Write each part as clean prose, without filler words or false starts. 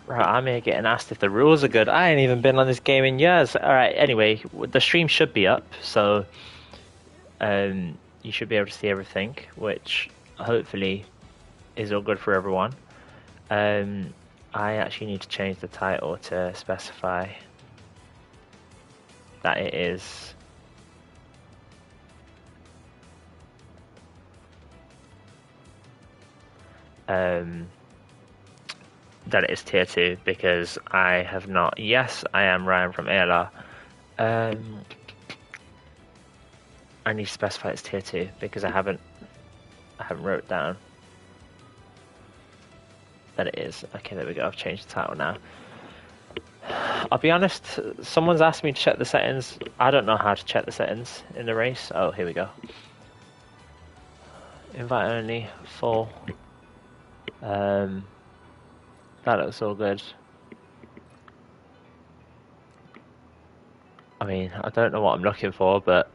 Right, I'm here getting asked if the rules are good. I ain't even been on this game in years. All right, anyway, the stream should be up, so you should be able to see everything, which hopefully is all good for everyone. Um, I actually need to change the title to specify that it is um, that it is tier 2 because I have not. Yes, I am Ryan from ALR. I need to specify it's tier 2 because I haven't wrote down that it is. Okay, there we go. I've changed the title now. I'll be honest, someone's asked me to check the settings. I don't know how to check the settings in the race. Oh, here we go. Invite only, full. That looks all good. I mean, I don't know what I'm looking for, but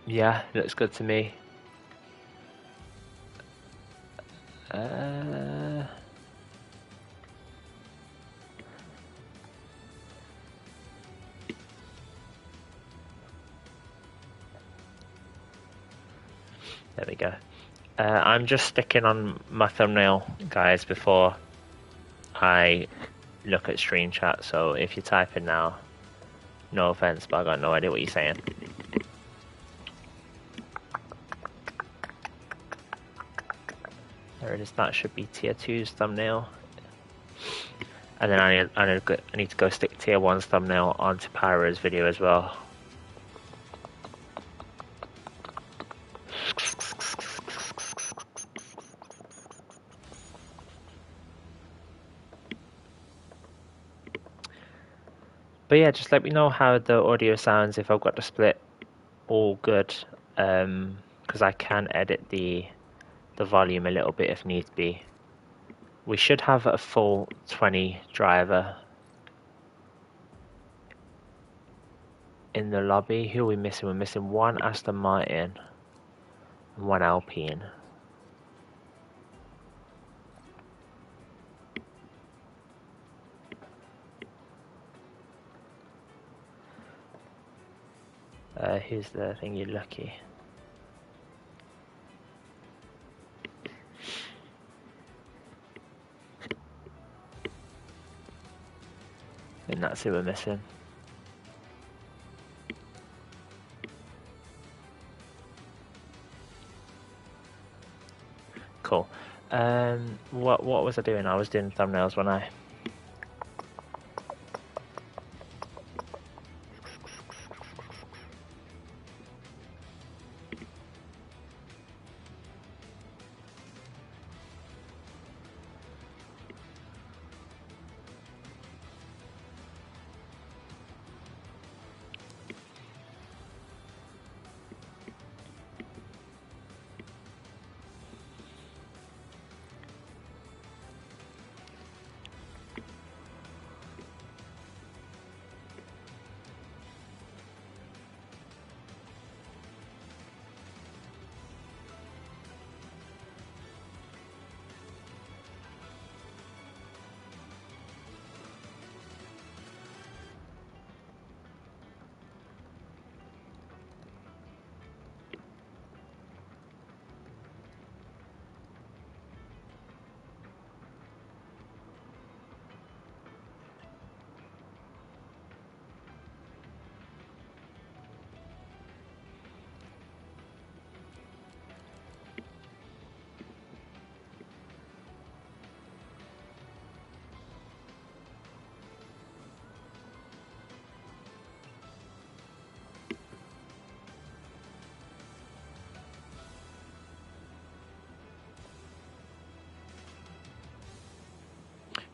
yeah, it looks good to me. There we go. I'm just sticking on my thumbnail, guys, before I look at stream chat. So if you're typing now, no offense, but I got no idea what you're saying. There it is. That should be tier 2's thumbnail. And then I need to go stick tier 1's thumbnail onto Pyro's video as well. But yeah, just let me know how the audio sounds if I've got the split all good, because I can edit the volume a little bit if needs be. We should have a full 20 driver in the lobby. Who are we missing? We're missing one Aston Martin and one Alpine. Who's the thing? You're lucky. And that's who we're missing. Cool. What was I doing? I was doing thumbnails when I.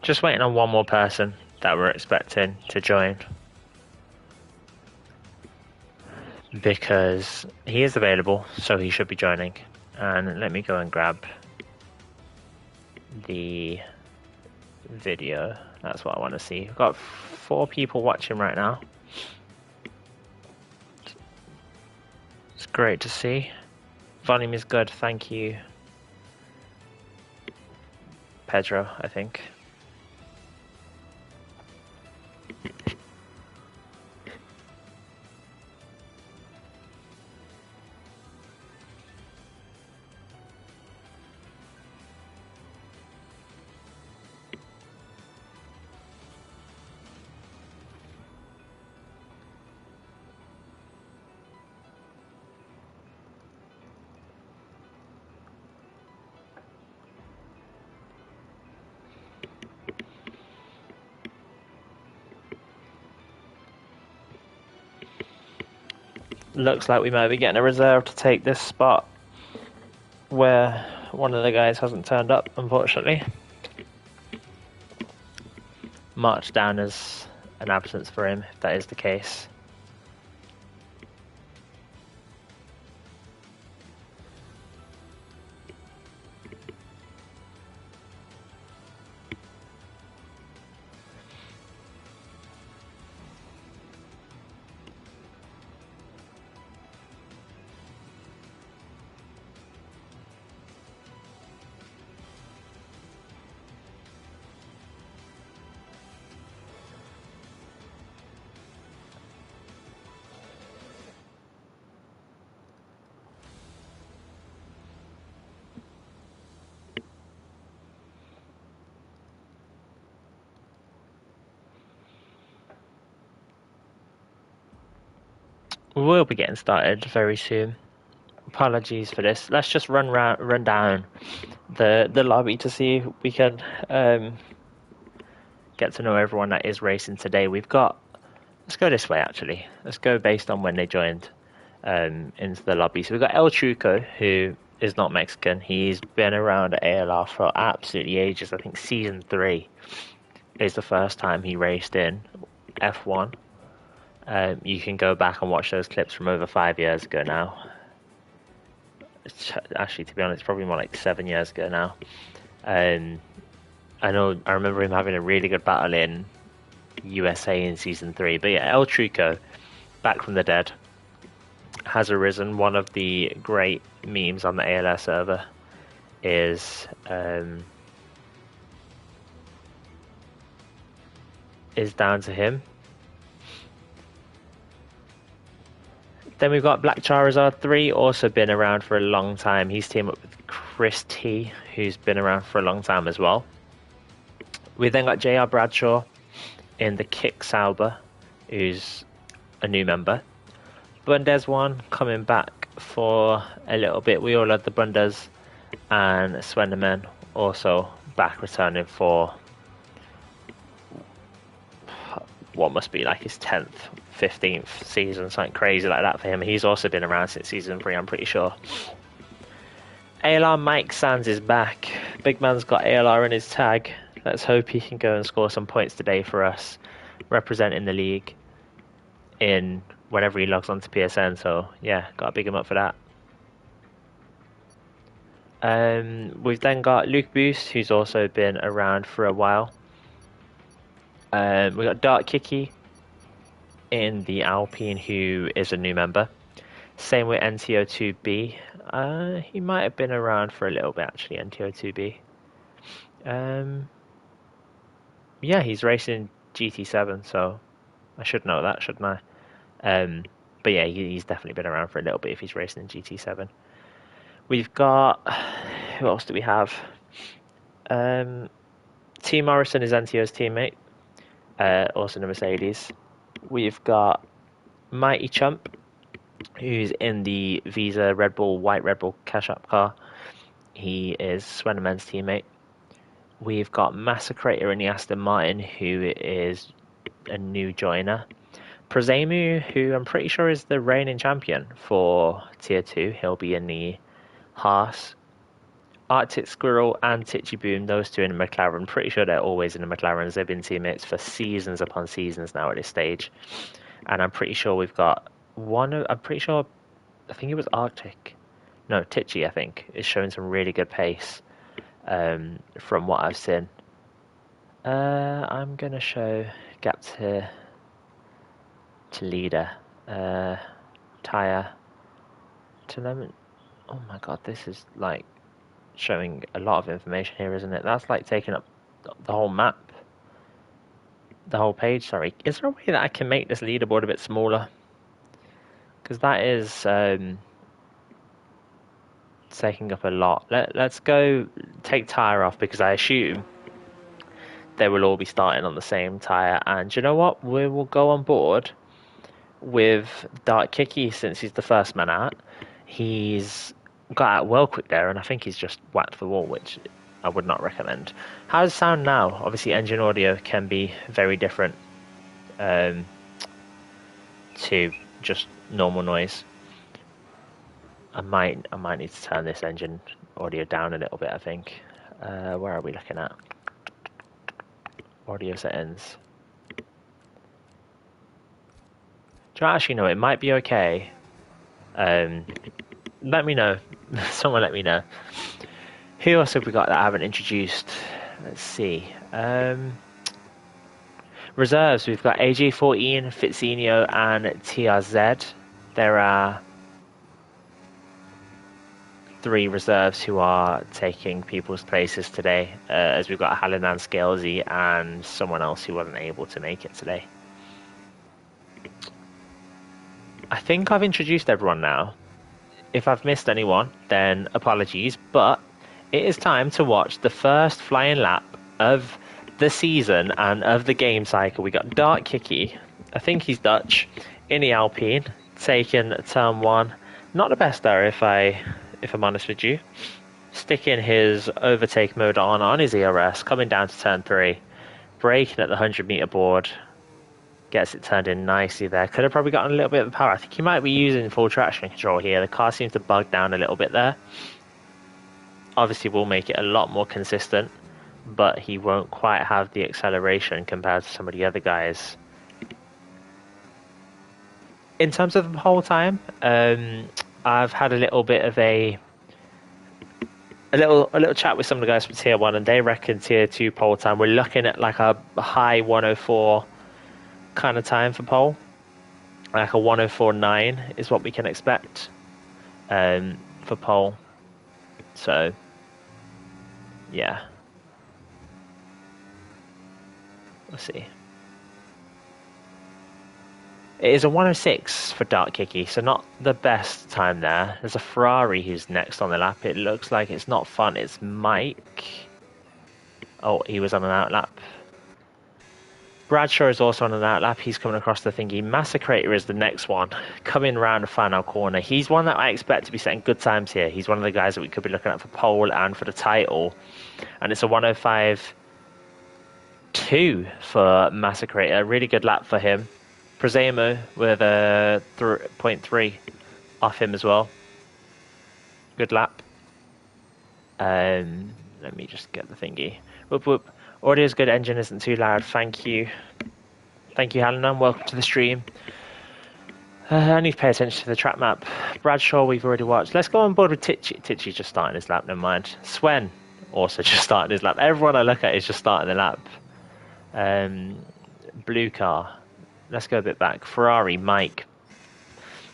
Just waiting on one more person that we're expecting to join. Because he is available, so he should be joining. And let me go and grab the video. That's what I want to see. We've got 4 people watching right now. It's great to see. Volume is good, thank you. Pedro, I think. Looks like we might be getting a reserve to take this spot where one of the guys hasn't turned up, unfortunately. Marked down as an absence for him, if that is the case. We will be getting started very soon. Apologies for this. Let's just run down the lobby to see if we can get to know everyone that is racing today. We've got. Let's go this way actually. Let's go based on when they joined into the lobby. So we've got El Truco, who is not Mexican. He's been around at ALR for absolutely ages. I think season 3 is the first time he raced in F1. You can go back and watch those clips from over 5 years ago now. Actually, to be honest, it's probably more like 7 years ago now. I remember him having a really good battle in USA in season 3. But yeah, El Truco, back from the dead, has arisen. One of the great memes on the ALR server is down to him. Then we've got Black Charizard 3, also been around for a long time. He's teamed up with Chris T, who's been around for a long time as well. We then got JR Bradshaw in the Kick Sauber, who's a new member. Bundes 1 coming back for a little bit. We all had the Bundes, and Swenderman also back returning for what must be like his 10th, 15th season, something crazy like that for him. He's also been around since season 3, I'm pretty sure. ALR Mike Sands is back. Big man's got ALR in his tag. Let's hope he can go and score some points today for us, representing the league in whenever he logs onto PSN. So yeah, gotta big him up for that. We've then got Luke Boost, who's also been around for a while. We got Dark Kiki in the Alpine, who is a new member. Same with NTO2B. He might have been around for a little bit actually, NTO2B. Yeah, he's racing GT7, so I should know that, shouldn't I? But yeah, he's definitely been around for a little bit if he's racing in GT7. We've got, who else do we have? T Morrison is NTO's teammate, also in the Mercedes. We've got Mighty Chump, who's in the Visa Red Bull, white Red Bull cash up car. He is Swenderman's teammate. We've got Massacrator in the Aston Martin, who is a new joiner. Prozemu, who I'm pretty sure is the reigning champion for Tier 2. He'll be in the Haas. Arctic Squirrel and Titchy Boom, those two in the McLaren. Pretty sure they're always in the McLarens. They've been teammates for seasons upon seasons now at this stage. And I'm pretty sure we've got I think it was Arctic. No, Titchy, I think, is showing some really good pace from what I've seen. I'm going to show gap to leader. Tyre to lemon. Oh my god, this is like showing a lot of information here, isn't it? That's like taking up the whole map. The whole page, sorry. Is there a way that I can make this leaderboard a bit smaller? Because that is taking up a lot. Let's go take tire off, because I assume they will all be starting on the same tire. And you know what? We will go on board with Dark Kicky, since he's the first man out. He's got out well quick there, and I think he's just whacked the wall, which I would not recommend. How does it sound now? Obviously, engine audio can be very different to just normal noise. I might need to turn this engine audio down a little bit, I think. Where are we looking at? Audio settings. Do you actually know? It might be okay. Let me know. Someone let me know. Who else have we got that I haven't introduced? Let's see. Reserves. We've got AJ14, Fitzinho, and TRZ. There are 3 reserves who are taking people's places today, as we've got Halanan Scalesy and someone else who wasn't able to make it today. I think I've introduced everyone now. If I've missed anyone, then apologies, but it is time to watch the first flying lap of the season and of the game cycle. We got Dark Kicky, I think he's Dutch, in the Alpine, taking turn 1. Not the best there, if I'm honest with you. Sticking his overtake mode on his ERS, coming down to turn 3, braking at the 100-meter board. Gets it turned in nicely there. Could have probably gotten a little bit of power. I think he might be using full traction control here. The car seems to bug down a little bit there. Obviously, will make it a lot more consistent, but he won't quite have the acceleration compared to some of the other guys. In terms of the whole time, I've had a little bit of a little chat with some of the guys from Tier 1, and they reckon Tier 2 pole time, we're looking at like a high 104 kind of time for pole. Like a 104.9 is what we can expect for pole. So, yeah. Let's see. It is a 106 for Dark Kicky, so not the best time there. There's a Ferrari who's next on the lap. It looks like it's not fun. It's Mike. Oh, he was on an outlap. Bradshaw is also on an outlap. He's coming across the thingy. Massacrator is the next one, coming around the final corner. He's one that I expect to be setting good times here. He's one of the guys that we could be looking at for pole and for the title. And it's a 105.2 for Massacrator. A really good lap for him. Prezemo with a 0.3 off him as well. Good lap. Let me just get the thingy. Whoop whoop. Audio's good, engine isn't too loud. Thank you. Thank you, Halanan. Welcome to the stream. I need to pay attention to the track map. Bradshaw, we've already watched. Let's go on board with Titchy. Titchy's just starting his lap, never mind. Swen, also just starting his lap. Everyone I look at is just starting the lap. Blue car. Let's go a bit back. Ferrari, Mike.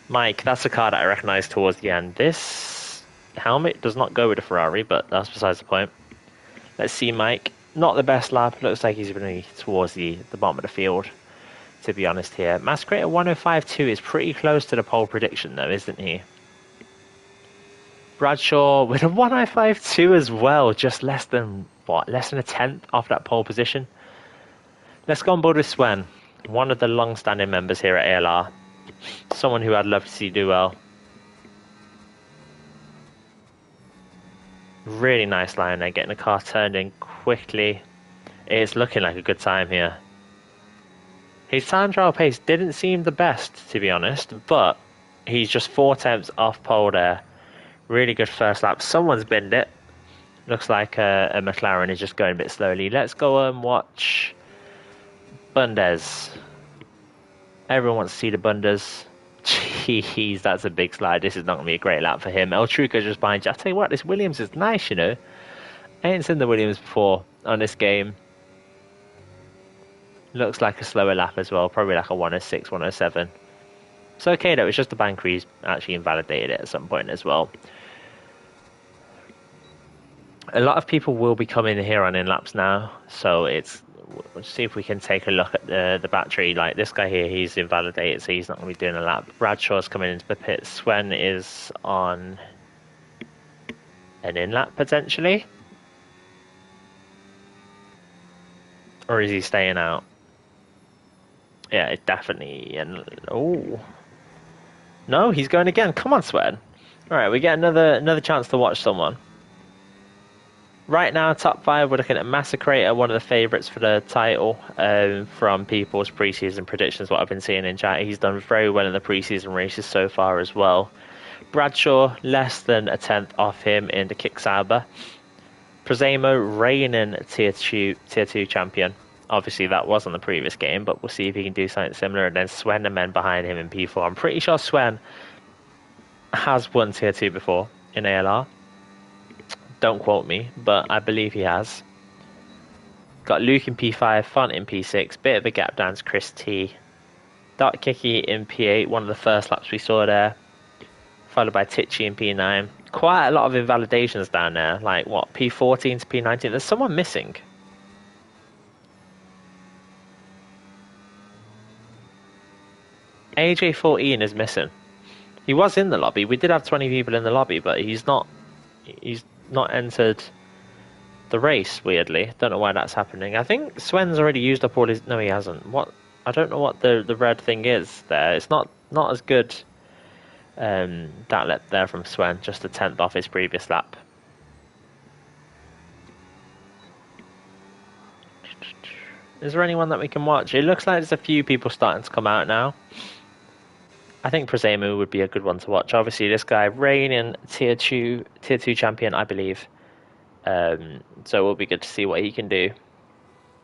Mike, that's a car that I recognise towards the end. This helmet does not go with a Ferrari, but that's besides the point. Let's see Mike. Not the best lap. Looks like he's really towards the bottom of the field, to be honest here. Massacrator 105.2 is pretty close to the pole prediction, though, isn't he? Bradshaw with a 105.2 as well. Just less than, what, less than a tenth off that pole position. Let's go on board with Swen, one of the long-standing members here at ALR. Someone who I'd love to see do well. Really nice line there, getting the car turned in quickly. It's looking like a good time here. His time trial pace didn't seem the best, to be honest, but he's just 4 tenths off pole there. Really good first lap. Someone's binned it. Looks like a McLaren is just going a bit slowly. Let's go and watch Bundes. Everyone wants to see the Bundes. Jeez, that's a big slide. This is not going to be a great lap for him. El Truco just behind you. I'll tell you what, this Williams is nice, you know. I ain't seen the Williams before on this game. Looks like a slower lap as well. Probably like a 106, 107. It's okay though. It's just the bank he's actually invalidated it at some point as well. A lot of people will be coming here on in laps now, so we'll see if we can take a look at the battery. Like this guy here, he's invalidated, so he's not going to be doing a lap. Bradshaw's coming into the pit. Sven is on an in lap potentially, or is he staying out? Yeah, it's definitely. And oh no, he's going again. Come on, Sven. All right, we get another chance to watch someone. Right now, top 5, we're looking at Massacrator, one of the favourites for the title from people's preseason predictions, what I've been seeing in chat. He's done very well in the preseason races so far as well. Bradshaw, less than a tenth off him in the Kicksauber. Prezemo, reigning tier 2 champion. Obviously, that wasn't the previous game, but we'll see if he can do something similar. And then Sven and men behind him in P4. I'm pretty sure Sven has won tier 2 before in ALR. Don't quote me, but I believe he has. Got Luke in P5, Font in P6, bit of a gap down to Chris T. Dark Kicky in P8, one of the first laps we saw there. Followed by Titchy in P9. Quite a lot of invalidations down there, like what, P14 to P19? There's someone missing. AJ14 is missing. He was in the lobby. We did have 20 people in the lobby, but he's not entered the race, weirdly. Don't know why that's happening. I think Sven's already used up all his... No, he hasn't. What? I don't know what the red thing is there. It's not as good, that lap there from Sven. Just a 10th off his previous lap. Is there anyone that we can watch? It looks like there's a few people starting to come out now. I think Prezemu would be a good one to watch. Obviously, this guy, reigning tier 2 champion, I believe. So it will be good to see what he can do.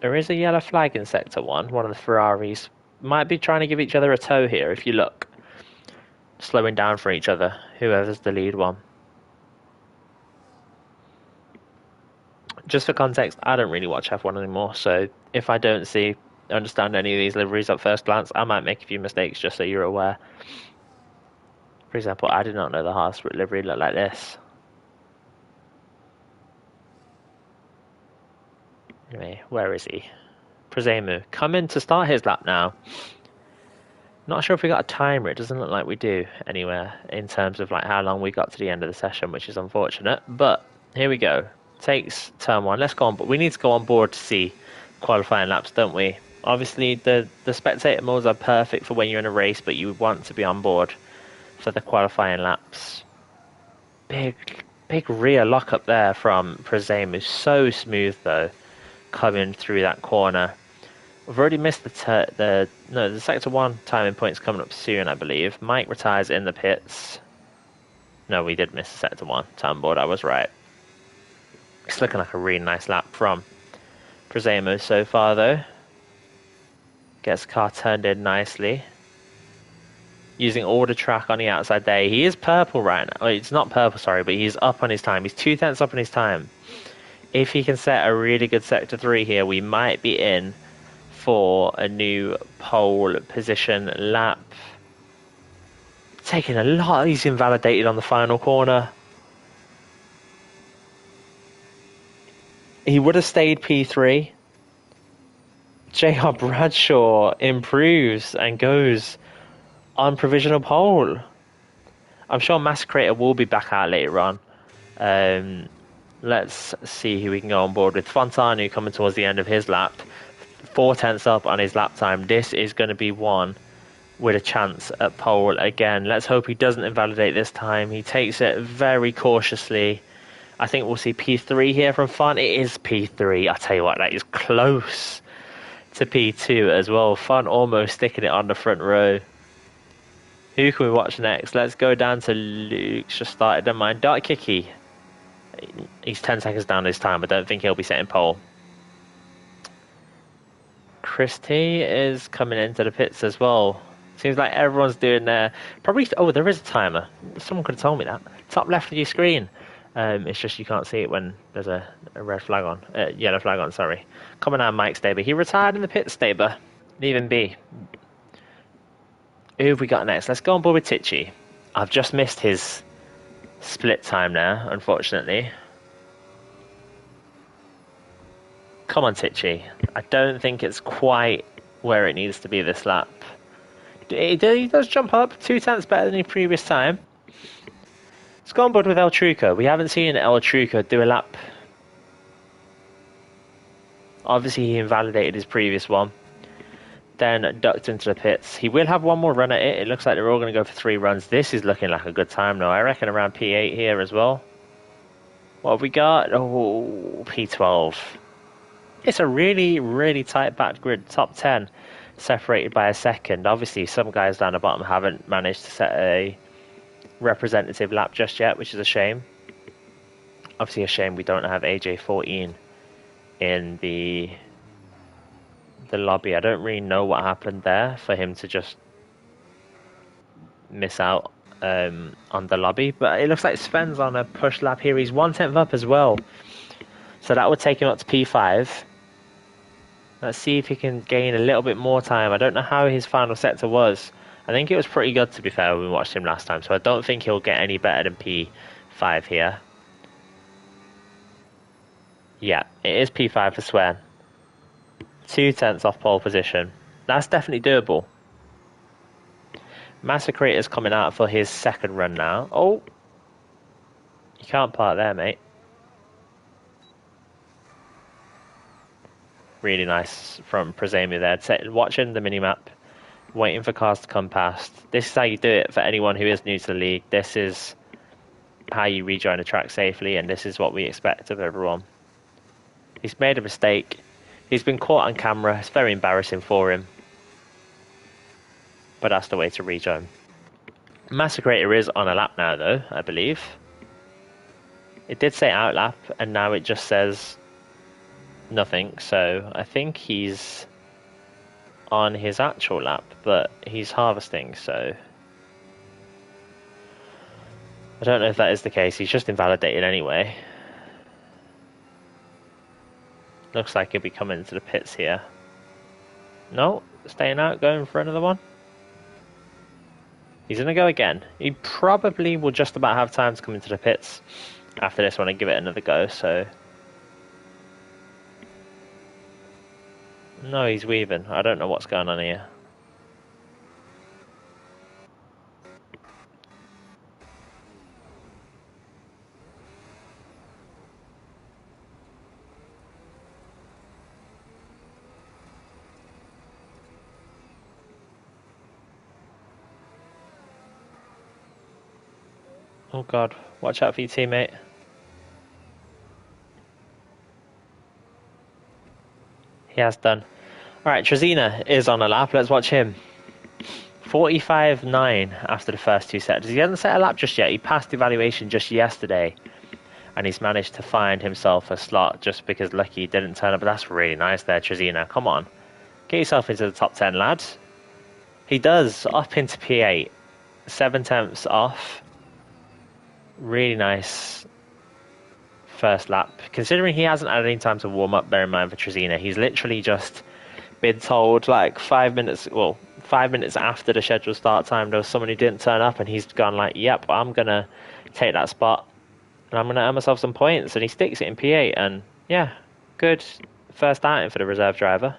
There is a yellow flag in Sector 1. One of the Ferraris might be trying to give each other a tow here, if you look. Slowing down for each other, whoever's the lead one. Just for context, I don't really watch F1 anymore, so if I don't understand any of these liveries at first glance, I might make a few mistakes, just so you're aware. For example, I did not know the Haas livery looked like this. Anyway, where is he? Prezemu, come in to start his lap now. Not sure if we got a timer. It doesn't look like we do anywhere in terms of like how long we got to the end of the session, which is unfortunate. But here we go. Takes turn 1. Let's go on. But we need to go on board to see qualifying laps, don't we? Obviously, the spectator modes are perfect for when you're in a race, but you want to be on board for the qualifying laps. Big rear lock up there from Prezemu. So smooth though, coming through that corner. We've already missed the Sector 1 timing point's coming up soon, I believe. Mike retires in the pits. No, we did miss the Sector 1 time board, I was right. It's looking like a really nice lap from Prezemu so far, though. Gets the car turned in nicely. Using all the track on the outside there. He is purple right now. Well, it's not purple, sorry, but he's up on his time. He's 2 tenths up on his time. If he can set a really good Sector 3 here, we might be in for a new pole position lap. Taking a lot. He's invalidated on the final corner. He would have stayed P3. JR Bradshaw improves and goes on provisional pole. I'm sure Massacrator will be back out later on. Let's see who we can go on board with. Fontanu coming towards the end of his lap. 4 tenths up on his lap time. This is going to be one with a chance at pole again. Let's hope he doesn't invalidate this time. He takes it very cautiously. I think we'll see P3 here from Font. It is P3. I tell you what, that is close to P2 as well. Font almost sticking it on the front row. Who can we watch next? Let's go down to Luke's just started. Don't mind. Dark Kicky. He's 10 seconds down this time. I don't think he'll be setting pole. Chris T is coming into the pits as well. Seems like everyone's doing their... Probably... Oh, there is a timer. Someone could have told me that. Top left of your screen. It's just you can't see it when there's a red flag on. Yellow flag on, sorry. Coming out, Mike Staber. He retired in the pit, Staber. Leaving B. Who have we got next? Let's go on board with Titchy. I've just missed his split time there, unfortunately. Come on, Tichy. I don't think it's quite where it needs to be this lap. He does jump up 2/10 better than the previous time. It's gone bud with El Truco. We haven't seen El Truco do a lap. Obviously, he invalidated his previous one. Then ducked into the pits. He will have one more run at it. It looks like they're all going to go for 3 runs. This is looking like a good time though. I reckon around P8 here as well. What have we got? Oh, P12. It's a really, really tight back grid. Top 10 separated by a second. Obviously, some guys down the bottom haven't managed to set a representative lap just yet, which is a shame. Obviously, a shame we don't have AJ14 in the lobby. I don't really know what happened there for him to just miss out on the lobby, but it looks like Sven's on a push lap here. He's 1/10 up as well, so that would take him up to P5. Let's see if he can gain a little bit more time. I don't know how his final sector was. I think it was pretty good, to be fair, when we watched him last time, so I don't think he'll get any better than P5 here. Yeah, it is P5 for Sven. 2/10 off pole position. That's definitely doable. Massacrator's coming out for his second run now. Oh! You can't park there, mate. Really nice from Prezemi there. Watching the minimap, waiting for cars to come past. This is how you do it for anyone who is new to the league. This is how you rejoin the track safely, and this is what we expect of everyone. He's made a mistake. He's been caught on camera. It's very embarrassing for him. But that's the way to rejoin. Massacrator is on a lap now, though, I believe. It did say out lap, and now it just says nothing. So I think he's on his actual lap, but he's harvesting, so I don't know if that is the case. He's just invalidated anyway. Looks like he'll be coming into the pits here. No, staying out, going for another one. He's going to go again. He probably will just about have time to come into the pits after this one and give it another go, so... No, he's weaving. I don't know what's going on here. Oh god, watch out for your teammate. He has done. Alright, Trezina is on a lap. Let's watch him. 45.9 after the first 2 sectors. He hasn't set a lap just yet. He passed evaluation just yesterday. And he's managed to find himself a slot just because Lucky didn't turn up. But that's really nice there, Trezina. Come on. Get yourself into the top 10, lad. He does. Up into P8. 7/10 off. Really nice first lap. Considering he hasn't had any time to warm up, bear in mind for Trezina, he's literally just been told like 5 minutes, well, 5 minutes after the scheduled start time, there was someone who didn't turn up, and he's gone like, yep, I'm going to take that spot and I'm going to earn myself some points, and he sticks it in P8, and yeah, good first outing for the reserve driver.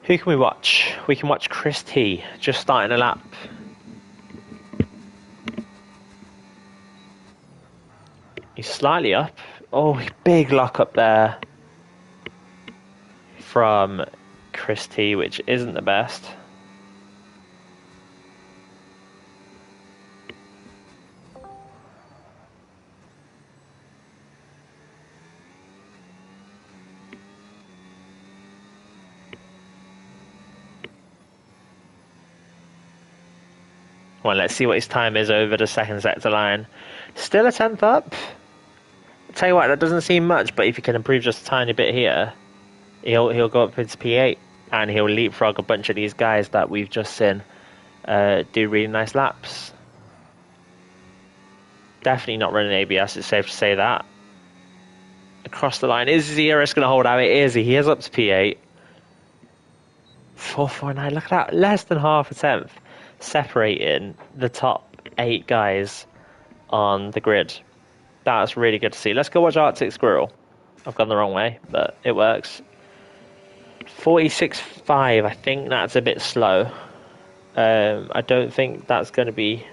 Who can we watch? We can watch Chris T, just starting a lap. He's slightly up. Oh, big lock up there from Chris T, which isn't the best. Well, let's see what his time is over the second sector line. Still a 10th up. Tell you what, that doesn't seem much, but if he can improve just a tiny bit here, he'll go up into P8, and he'll leapfrog a bunch of these guys that we've just seen do really nice laps. Definitely not running ABS, it's safe to say that. Across the line, is Zerus going to hold out? It is. He is up to P8. 449, look at that, less than half a tenth separating the top 8 guys on the grid. That's really good to see. Let's go watch Arctic Squirrel. I've gone the wrong way, but it works. 46.5, I think that's a bit slow. I don't think that's going to be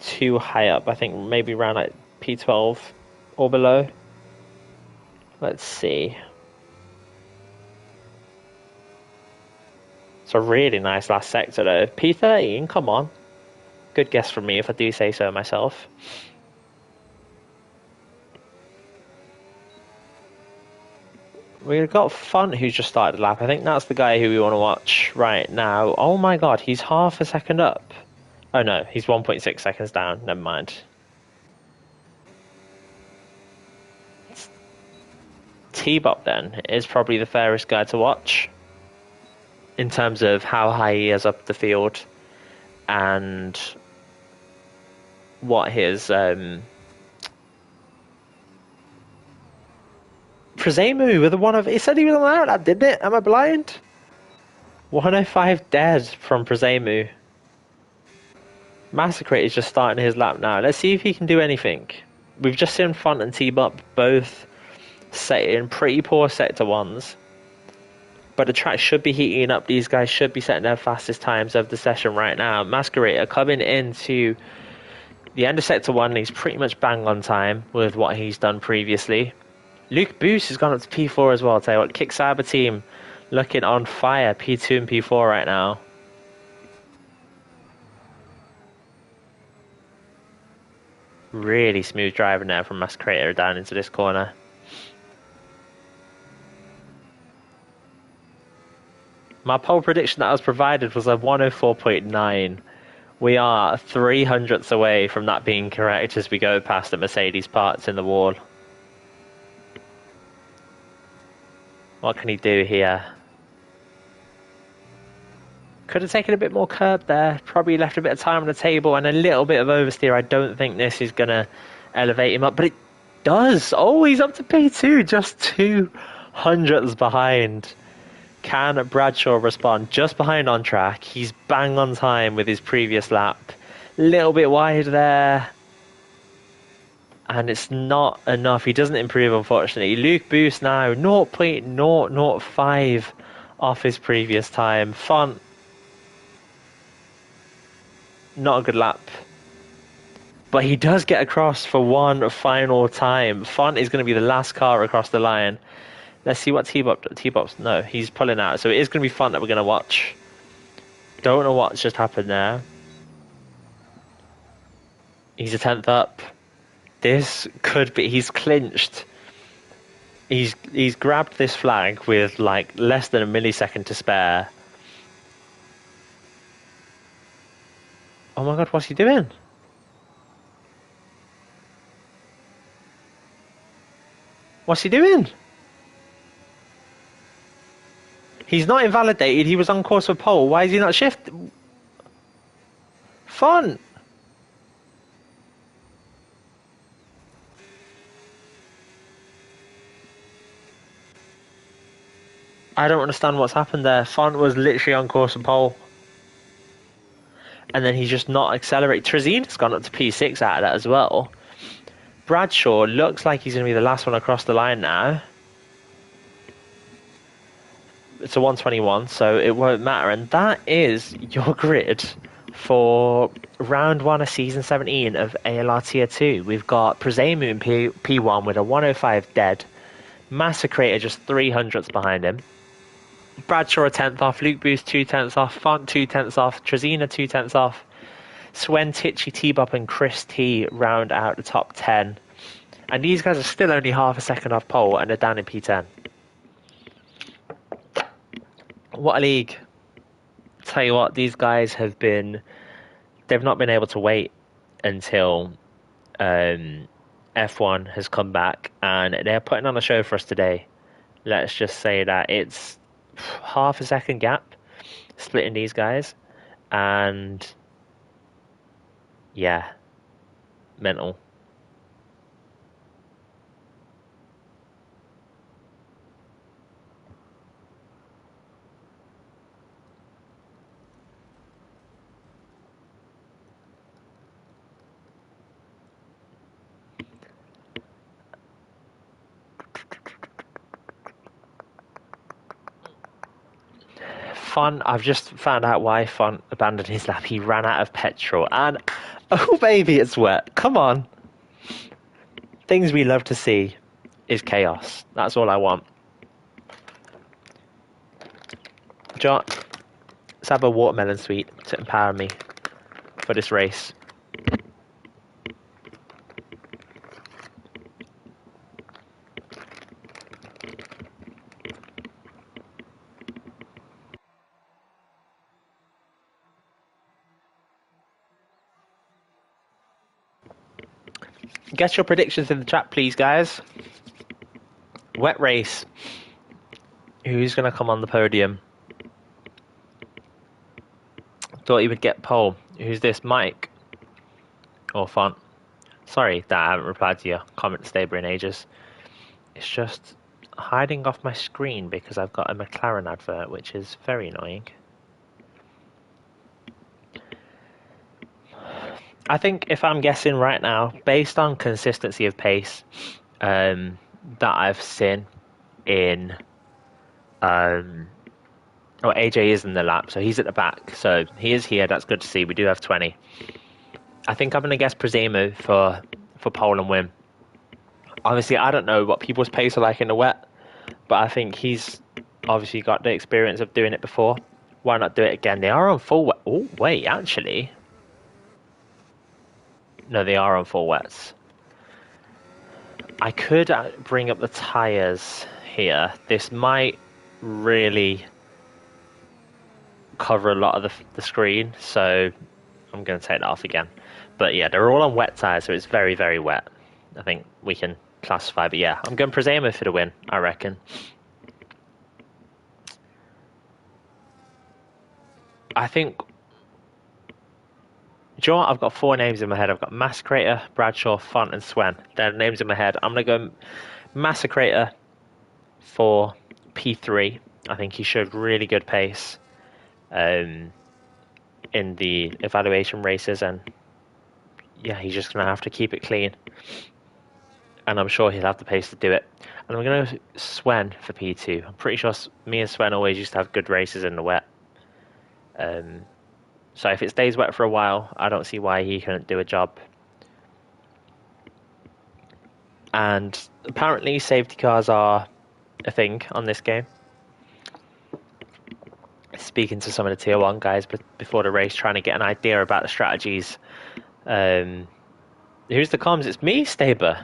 too high up. I think maybe around like P12 or below. Let's see. It's a really nice last sector though. P13, come on. Good guess from me if I do say so myself. We've got Font who's just started the lap. I think that's the guy who we want to watch right now. Oh my god, he's half a second up. Oh no, he's 1.6 seconds down. Never mind. T-Bop then is probably the fairest guy to watch in terms of how high he is up the field and what his Prozemu with a one of it said he was on the outlap, didn't it? Am I blind? 105 dead from Prozemu. Massacrate is just starting his lap now. Let's see if he can do anything. We've just seen Font and T-Bop both set in pretty poor sector ones. But the track should be heating up. These guys should be setting their fastest times of the session right now. Masquerader coming into the end of sector 1. He's pretty much bang on time with what he's done previously. Luke Boost has gone up to P4 as well. I'll tell you what, Kick Cyber Team looking on fire. P2 and P4 right now. Really smooth driving there from Masquerader down into this corner. My pole prediction that I was provided was a 104.9. We are 300ths away from that being correct as we go past the Mercedes parts in the wall. What can he do here? Could have taken a bit more curb there. Probably left a bit of time on the table and a little bit of oversteer. I don't think this is going to elevate him up, but it does. Oh, he's up to P2, just 200ths behind. Can Bradshaw respond? Just behind on track. He's bang on time with his previous lap. Little bit wide there. And it's not enough. He doesn't improve, unfortunately. Luke Boost now 0.005 off his previous time. Font, not a good lap. But he does get across for one final time. Font is going to be the last car across the line. Let's see what T-Bop's. No, he's pulling out. So it is going to be Font that we're going to watch. Don't know what's just happened there. He's a 10th up. This could be. He's clinched. He's grabbed this flag with like less than a millisecond to spare. Oh my god, what's he doing? What's he doing? He's not invalidated. He was on course for pole. Why is he not shift? Font. I don't understand what's happened there. Font was literally on course for pole. And then he's just not accelerated. Trezina's gone up to P6 out of that as well. Bradshaw looks like he's going to be the last one across the line now. It's a 121, so it won't matter. And that is your grid for round 1 of season 17 of ALR Tier 2. We've got Prozemu in P1 with a 105 dead. Massacrator just 300ths behind him. Bradshaw a 10th off. Luke Boost 2/10ths off. Font 2/10ths off. Trezina 2/10ths off. Swen, Tichy, T-Bop and Chris T round out the top 10. And these guys are still only half a second off pole and they're down in P10. What a league. Tell you what, these guys have been... They've not been able to wait until F1 has come back. And they're putting on a show for us today. Let's just say that it's half a second gap splitting these guys. And... yeah. Mental. Font, I've just found out why Font abandoned his lap. He ran out of petrol. And, oh baby, it's wet. Come on. Things we love to see is chaos. That's all I want. John, let's have a watermelon sweet to empower me for this race. Get your predictions in the chat, please, guys. Wet race. Who's going to come on the podium? Thought he would get pole. Who's this, Mike? Or Font? Sorry that I haven't replied to your comment Staber in ages. It's just hiding off my screen because I've got a McLaren advert, which is very annoying. I think if I'm guessing right now, based on consistency of pace that I've seen in... Oh, AJ is in the lap, so he's at the back. So he is here, that's good to see. We do have 20. I think I'm going to guess Prozemu for pole and win. Obviously, I don't know what people's pace are like in the wet, but I think he's obviously got the experience of doing it before. Why not do it again? They are on full wet. Oh, wait, actually. No, they are on full wets. I could bring up the tyres here. This might really cover a lot of the screen, so I'm going to take that off again. But yeah, they're all on wet tyres, so it's very, very wet. I think we can classify, but yeah, I'm going Prozemu for the win, I reckon. I think... Do you know what? I've got 4 names in my head. I've got Massacrator, Bradshaw, Font, and Swen. They're names in my head. I'm going to go Massacrator for P3. I think he showed really good pace in the evaluation races, and yeah, he's just going to have to keep it clean. And I'm sure he'll have the pace to do it. And I'm going to go Swen for P2. I'm pretty sure me and Swen always used to have good races in the wet. So if it stays wet for a while, I don't see why he couldn't do a job. And apparently safety cars are a thing on this game. Speaking to some of the tier 1 guys before the race, trying to get an idea about the strategies. Who's the comms? It's me, Staber.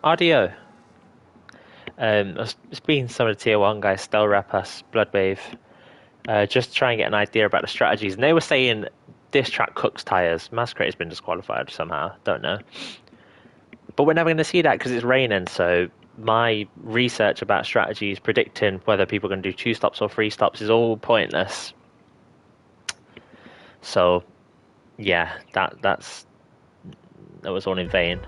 RDO. I was speaking to some of the tier 1 guys, Stel Repas, Bloodwave. Just to try and get an idea about the strategies. And they were saying this track cooks tyres. Masquerade's been disqualified somehow. Don't know. But we're never going to see that because it's raining. So my research about strategies, predicting whether people are going to do 2 stops or 3 stops is all pointless. So, yeah, that was all in vain.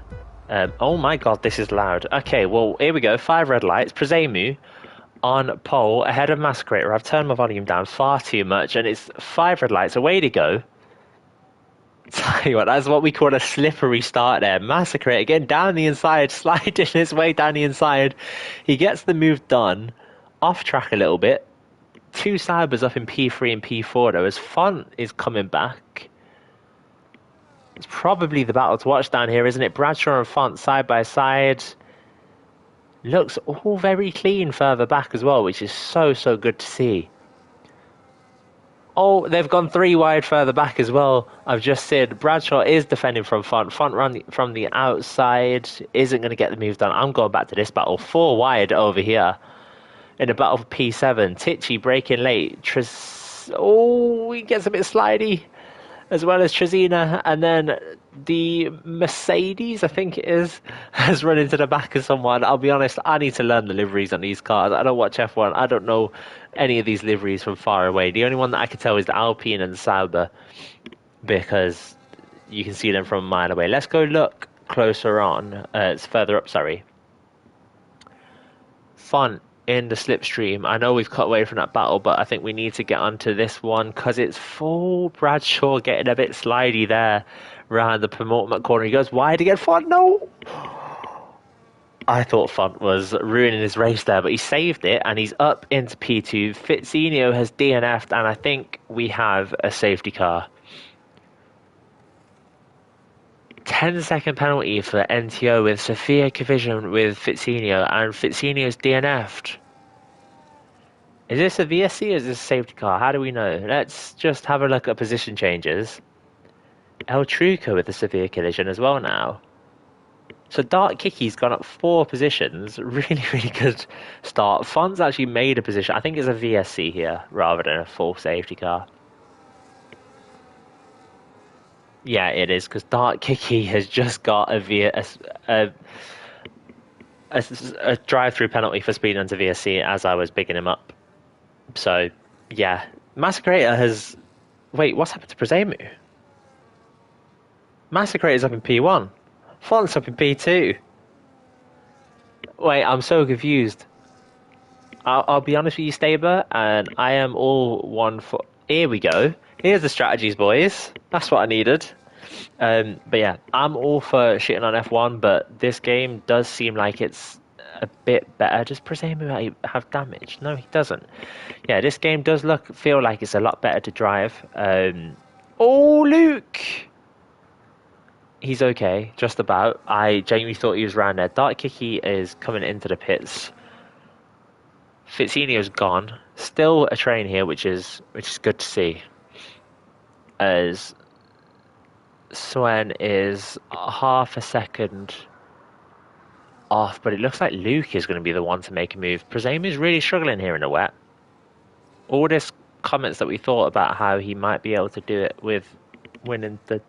Oh my god, this is loud. Okay, well, here we go. 5 red lights. Prozemu on pole ahead of Massacrator. I've turned my volume down far too much, and it's 5 red lights. Away to go. Tell you what, that's what we call a slippery start there. Massacrator getting down the inside, sliding his way down the inside. He gets the move done. Off track a little bit. 2 Cybers up in P3 and P4 though, as Font is coming back. It's probably the battle to watch down here, isn't it? Bradshaw and Font side by side. Looks all very clean further back as well, which is so good to see. Oh, they've gone 3 wide further back as well. I've just said Bradshaw is defending from Font. Font run from the outside. Isn't going to get the move done. I'm going back to this battle. 4 wide over here. In the battle for P7. Tichy breaking late. Oh, he gets a bit slidey. As well as Trezina. And then the Mercedes, I think it is, has run into the back of someone. I'll be honest, I need to learn the liveries on these cars. I don't watch F1. I don't know any of these liveries from far away. The only one that I can tell is the Alpine and the Sauber, because you can see them from a mile away. Let's go look closer on. It's further up, sorry. Font in the slipstream. I know we've cut away from that battle, but I think we need to get onto this one because it's full. Bradshaw getting a bit slidey there around the penultimate corner. He goes wide again. Font, no! I thought Font was ruining his race there, but he saved it and he's up into P2. Fitzinho has DNF'd and I think we have a safety car. 10-second penalty for NTO with severe collision with Fitzinho, and Fitzinho's DNF'd. Is this a VSC or is this a safety car? How do we know? Let's just have a look at position changes. El Truco with a severe collision as well now. So Dark Kiki's gone up 4 positions. Really, really good start. Fon's actually made a position. I think it's a VSC here rather than a full safety car. Yeah, it is, because Dark Kiki has just got a drive-through penalty for speeding into VSC as I was bigging him up. So, yeah. Massacrator has... Wait, what's happened to Prezemu? Massacrator's up in P1. Font's up in P2. Wait, I'm so confused. I'll be honest with you, Staber, and I am all one for... Here we go. Here's the strategies, boys. That's what I needed. But yeah, I'm all for shitting on F1, but this game does seem like it's a bit better. Does Prezemu have damage? No, he doesn't. Yeah, this game does feel like it's a lot better to drive. Oh, Luke! He's okay, just about. I genuinely thought he was around there. Dark Kiki is coming into the pits. Fitzinho's gone. Still a train here, which is good to see. As Swen is half a second off, but it looks like Luke is going to be the one to make a move. Prezemu's really struggling here in the wet. All this comments that we thought about how he might be able to do it with winning the...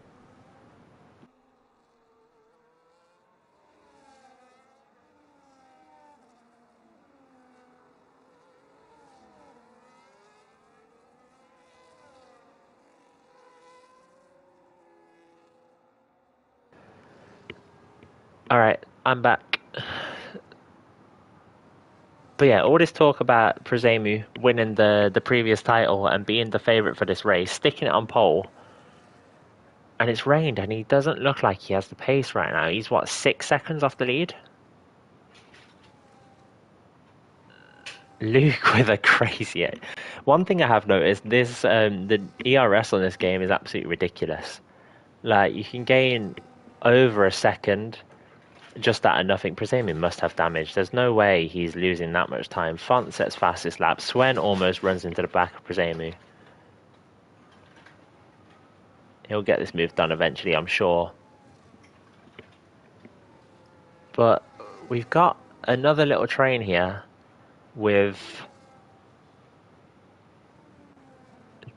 Alright, I'm back. But yeah, all this talk about Prezemu winning the previous title and being the favourite for this race, sticking it on pole, and it's rained and he doesn't look like he has the pace right now. He's, what, 6 seconds off the lead? Luke with a crazy... One thing I have noticed, this the ERS on this game is absolutely ridiculous. Like, you can gain over a second just out of nothing. Prezemu must have damage. There's no way he's losing that much time. Font sets fastest lap. Swen almost runs into the back of Prezemu. He'll get this move done eventually, I'm sure. But we've got another little train here with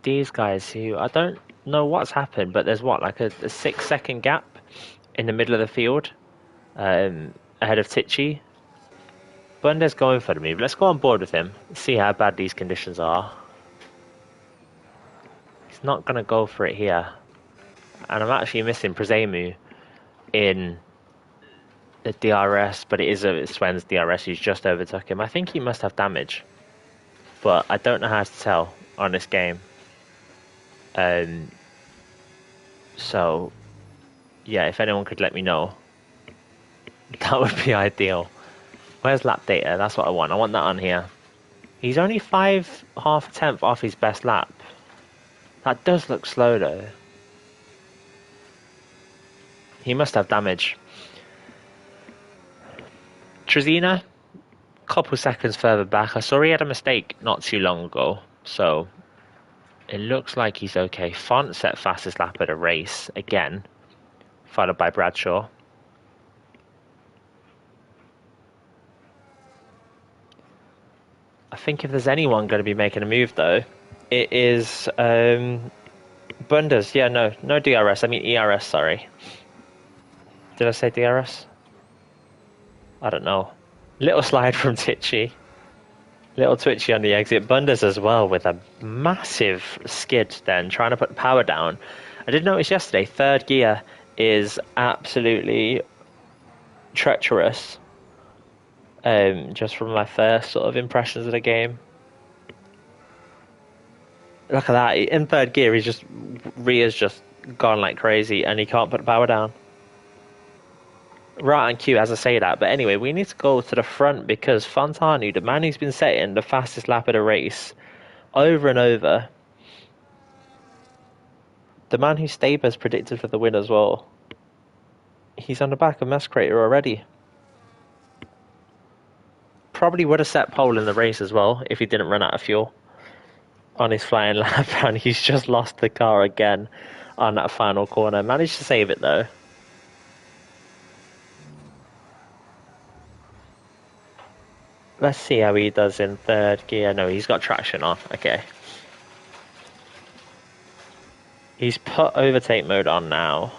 these guys who I don't know what's happened, but there's what, like a 6-second gap in the middle of the field ahead of Tichy. Bundes going for the move. Let's go on board with him, see how bad these conditions are. He's not going to go for it here. And I'm actually missing Prezemu in the DRS, but it is Swen's DRS who's just overtook him. I think he must have damage, but I don't know how to tell on this game. So, yeah, if anyone could let me know, that would be ideal. Where's lap data? That's what I want. I want that on here. He's only half a tenth off his best lap. That does look slow though. He must have damage. Trezina, couple seconds further back. I saw he had a mistake not too long ago, so it looks like he's okay. Font set fastest lap at a race again, followed by Bradshaw. I think if there's anyone going to be making a move though, it is Bundes. Yeah, no DRS. I mean ERS. Sorry. Did I say DRS? I don't know. Little slide from Tichy. Little twitchy on the exit. Bundes as well with a massive skid then, trying to put power down. I did notice yesterday, third gear is absolutely treacherous. Just from my first sort of impressions of the game. Look at that. In third gear, Ria's just gone like crazy and he can't put power down. right on cue as I say that. But anyway, we need to go to the front because Fontanu, the man who's been setting the fastest lap of the race over and over, the man who Staber's predicted for the win as well, he's on the back of Masquerator already. Probably would have set pole in the race as well if he didn't run out of fuel on his flying lap, and he's just lost the car again on that final corner. Managed to save it though. Let's see how he does in third gear. No, he's got traction on. Okay. He's put overtake mode on now.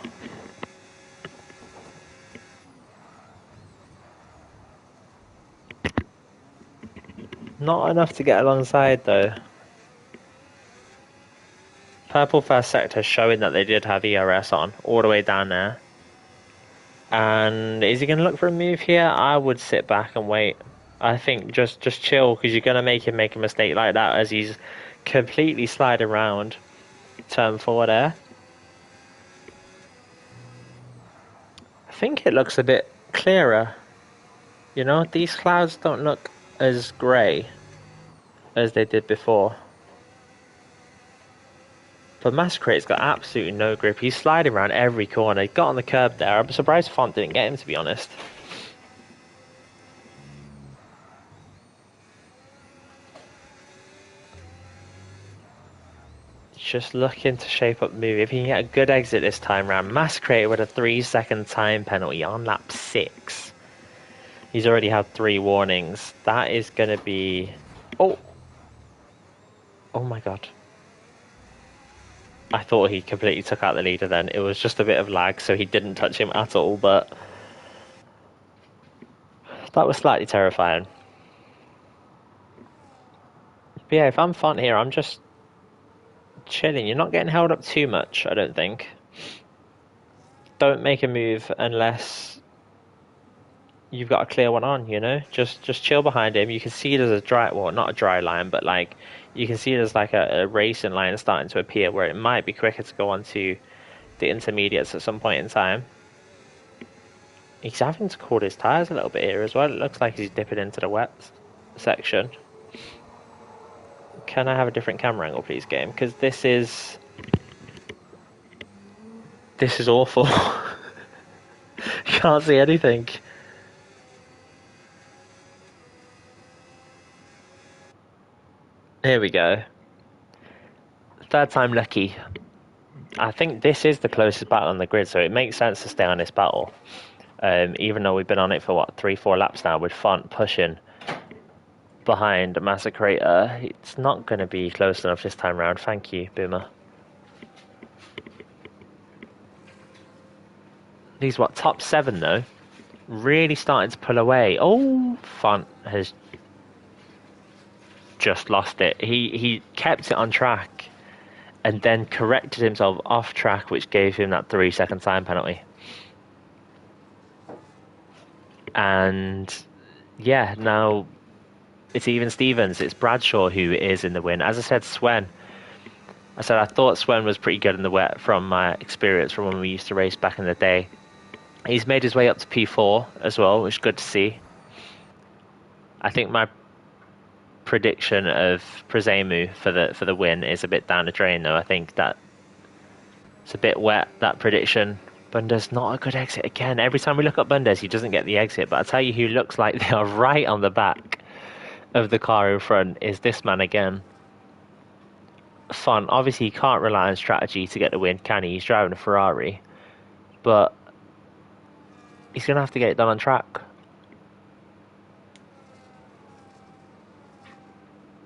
Not enough to get alongside though. Purple first sector showing that they did have ERS on all the way down there. And is he going to look for a move here? I would sit back and wait. I think just chill, because you're going to make him make a mistake like that as he's completely slide around turn 4 there. I think it looks a bit clearer. You know, these clouds don't look as grey as they did before. But Masquerade's got absolutely no grip. He's sliding around every corner. He got on the curb there. I'm surprised Font didn't get him, to be honest. Just looking to shape up the move. If he can get a good exit this time round, Masquerade with a 3-second time penalty on lap 6. He's already had 3 warnings. That is going to be... Oh! Oh my god. I thought he completely took out the leader then. It was just a bit of lag, so he didn't touch him at all, but... that was slightly terrifying. But yeah, if I'm Font here, I'm just... chilling. You're not getting held up too much, I don't think. Don't make a move unless you've got a clear one on, you know? Just chill behind him. You can see there's a dry, well, not a dry line, but like you can see there's like a racing line starting to appear where it might be quicker to go on to the intermediates at some point in time. He's having to cool his tyres a little bit here as well. It looks like he's dipping into the wet section. Can I have a different camera angle, please, game? Because this is awful. Can't see anything. Here we go. Third time lucky. I think this is the closest battle on the grid, so it makes sense to stay on this battle. Even though we've been on it for, what, 3-4 laps now, with Font pushing behind Massacrator. It's not going to be close enough this time round. Thank you, Boomer. These, what, top 7, though? Really starting to pull away. Oh, Font has just lost it. He kept it on track and then corrected himself off track, which gave him that 3-second time penalty. And yeah, now it's even Stevens. It's Bradshaw who is in the win. As I said, I thought Swen was pretty good in the wet from my experience from when we used to race back in the day. He's made his way up to P4 as well, which is good to see. I think my prediction of Prezemu for the win is a bit down the drain, though. I think that it's a bit wet, that prediction. Bundes not a good exit again. Every time we look at Bundes, he doesn't get the exit. But I tell you who looks like they are right on the back of the car in front is this man again. Font. Obviously, he can't rely on strategy to get the win, can he? He's driving a Ferrari. But he's going to have to get it done on track.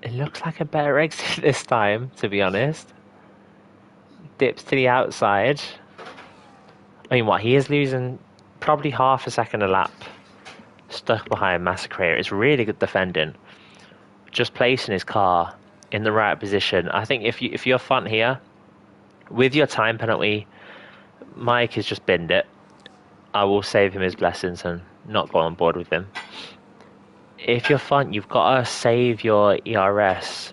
It looks like a better exit this time, to be honest. Dips to the outside. I mean, what? He is losing probably half a second a lap. Stuck behind Massacre. It's really good defending. Just placing his car in the right position. I think if you're Font here, with your time penalty, Mike has just binned it. I will save him his blessings and not go on board with him. If you're Font, you've got to save your ERS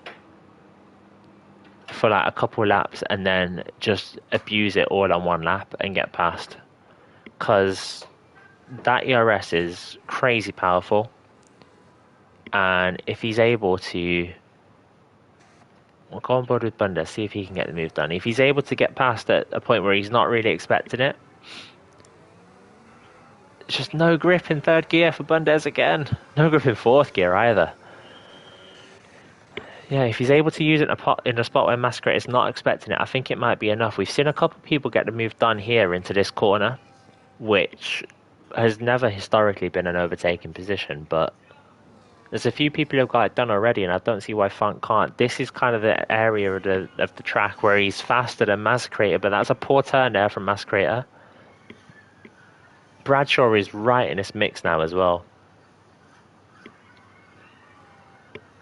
for like a couple laps and then just abuse it all on one lap and get past. Because that ERS is crazy powerful, and if he's able to, we'll go on board with Bundes, see if he can get the move done. If he's able to get past at a point where he's not really expecting it, it's just no grip in third gear for Bundes again. No grip in fourth gear either. Yeah, if he's able to use it in a spot where Masquerade is not expecting it, I think it might be enough. We've seen a couple of people get the move done here into this corner, which has never historically been an overtaking position, but there's a few people who've got it done already, and I don't see why Font can't. This is kind of the area of the track where he's faster than Masquerator, but that's a poor turn there from Masquerator. Bradshaw is right in this mix now as well.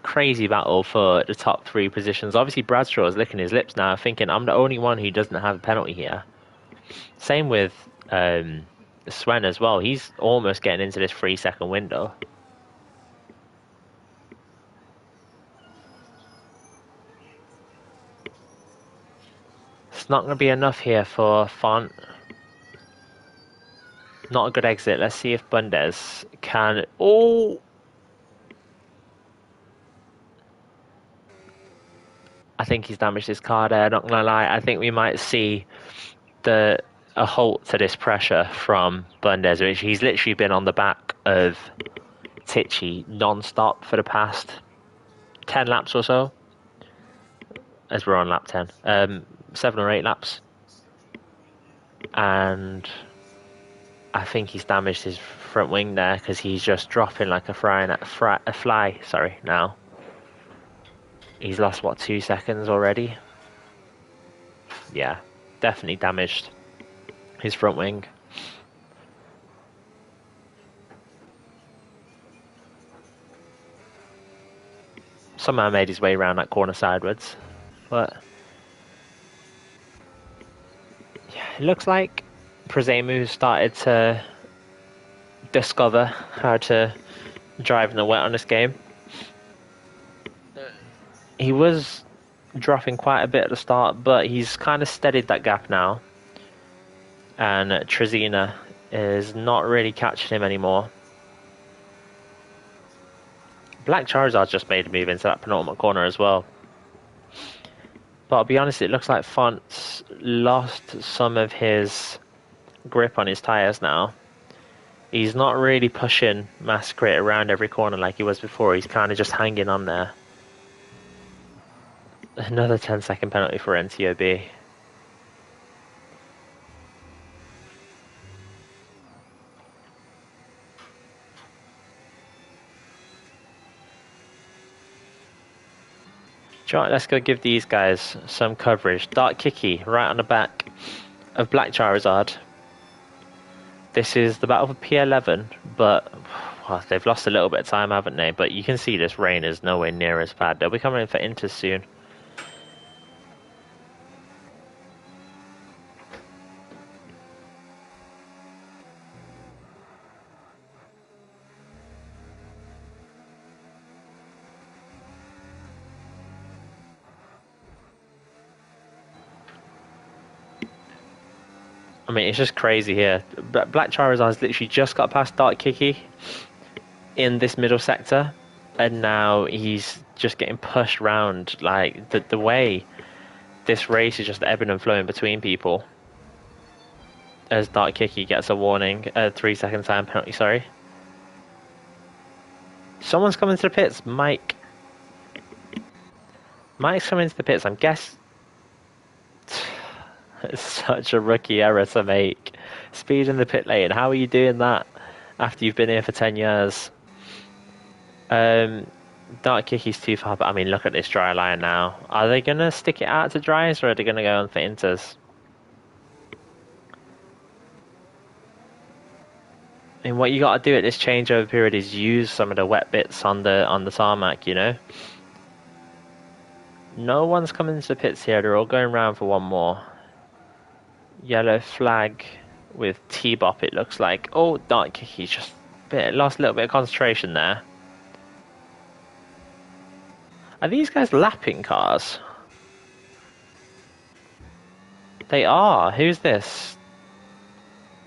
Crazy battle for the top three positions. Obviously, Bradshaw is licking his lips now, thinking, I'm the only one who doesn't have a penalty here. Same with Sven as well. He's almost getting into this 3-second window. It's not going to be enough here for Font. Not a good exit. Let's see if Bundes can... Oh! I think he's damaged his car there, not going to lie. I think we might see a halt to this pressure from Bundes, which he's literally been on the back of Tichy non-stop for the past 10 laps or so. As we're on lap 10. 7 or 8 laps. And I think he's damaged his front wing there because he's just dropping like a fly now. He's lost, what, 2 seconds already? Yeah, definitely damaged his front wing. Somehow made his way around that corner sideways. But yeah, it looks like Prezemu started to discover how to drive in the wet on this game. He was dropping quite a bit at the start, but he's kind of steadied that gap now. And Trezina is not really catching him anymore. Black Charizard just made a move into that penultimate corner as well. But I'll be honest, it looks like Font's lost some of his grip on his tyres now. He's not really pushing Masquerade around every corner like he was before. He's kind of just hanging on there. Another 10-second penalty for NTOB. Right, let's go give these guys some coverage. Dark Kiki right on the back of Black Charizard. This is the battle for P11, but well, they've lost a little bit of time, haven't they? But you can see this rain is nowhere near as bad. They'll be coming in for Inters soon. I mean, it's just crazy here. Black Charizard's literally just got past Dark Kiki in this middle sector, and now he's just getting pushed round. Like, the way this race is just ebbing and flowing between people. As Dark Kiki gets a warning, a 3-second time penalty, sorry. Someone's coming to the pits, Mike. Mike's coming to the pits, I'm guessing. It's such a rookie error to make. Speed in the pit lane. How are you doing that after you've been here for 10 years? Dark Kiki's too far, but I mean, look at this dry line now. Are they going to stick it out to dries, or are they going to go on for Inters? I mean, what you got to do at this changeover period is use some of the wet bits on the tarmac, you know? No one's coming to the pits here. They're all going round for one more. Yellow flag with T-Bop, it looks like. Oh, Dark Kiki's just lost a little bit of concentration there. Are these guys lapping cars? They are. Who's this?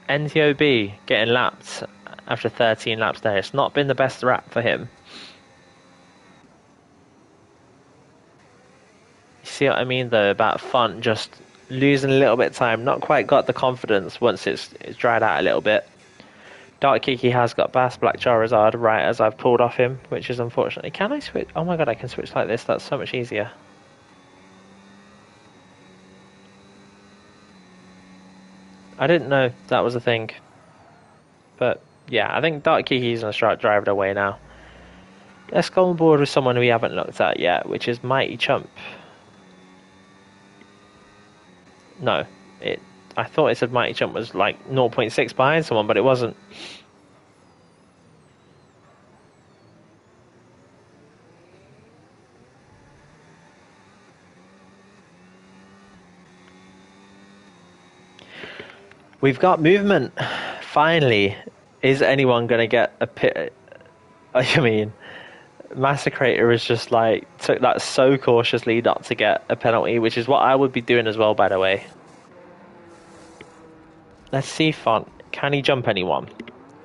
NTOB getting lapped after 13 laps there. It's not been the best wrap for him. You see what I mean though about Font just losing a little bit of time, not quite got the confidence once it's dried out a little bit. Dark Kiki has got Bass Black Charizard right as I've pulled off him, which is unfortunately. Can I switch? Oh my god, I can switch like this. That's so much easier. I didn't know that was a thing. But yeah, I think Dark Kiki's going to start driving away now. Let's go on board with someone we haven't looked at yet, which is Mighty Chump. No, I thought it said Mighty Chump was like 0.6 behind someone, but it wasn't. We've got movement. Finally. Is anyone going to get a pit? I mean, Massacrator is just like, took that so cautiously not to get a penalty, which is what I would be doing as well, by the way. Let's see, Font. Can he jump anyone?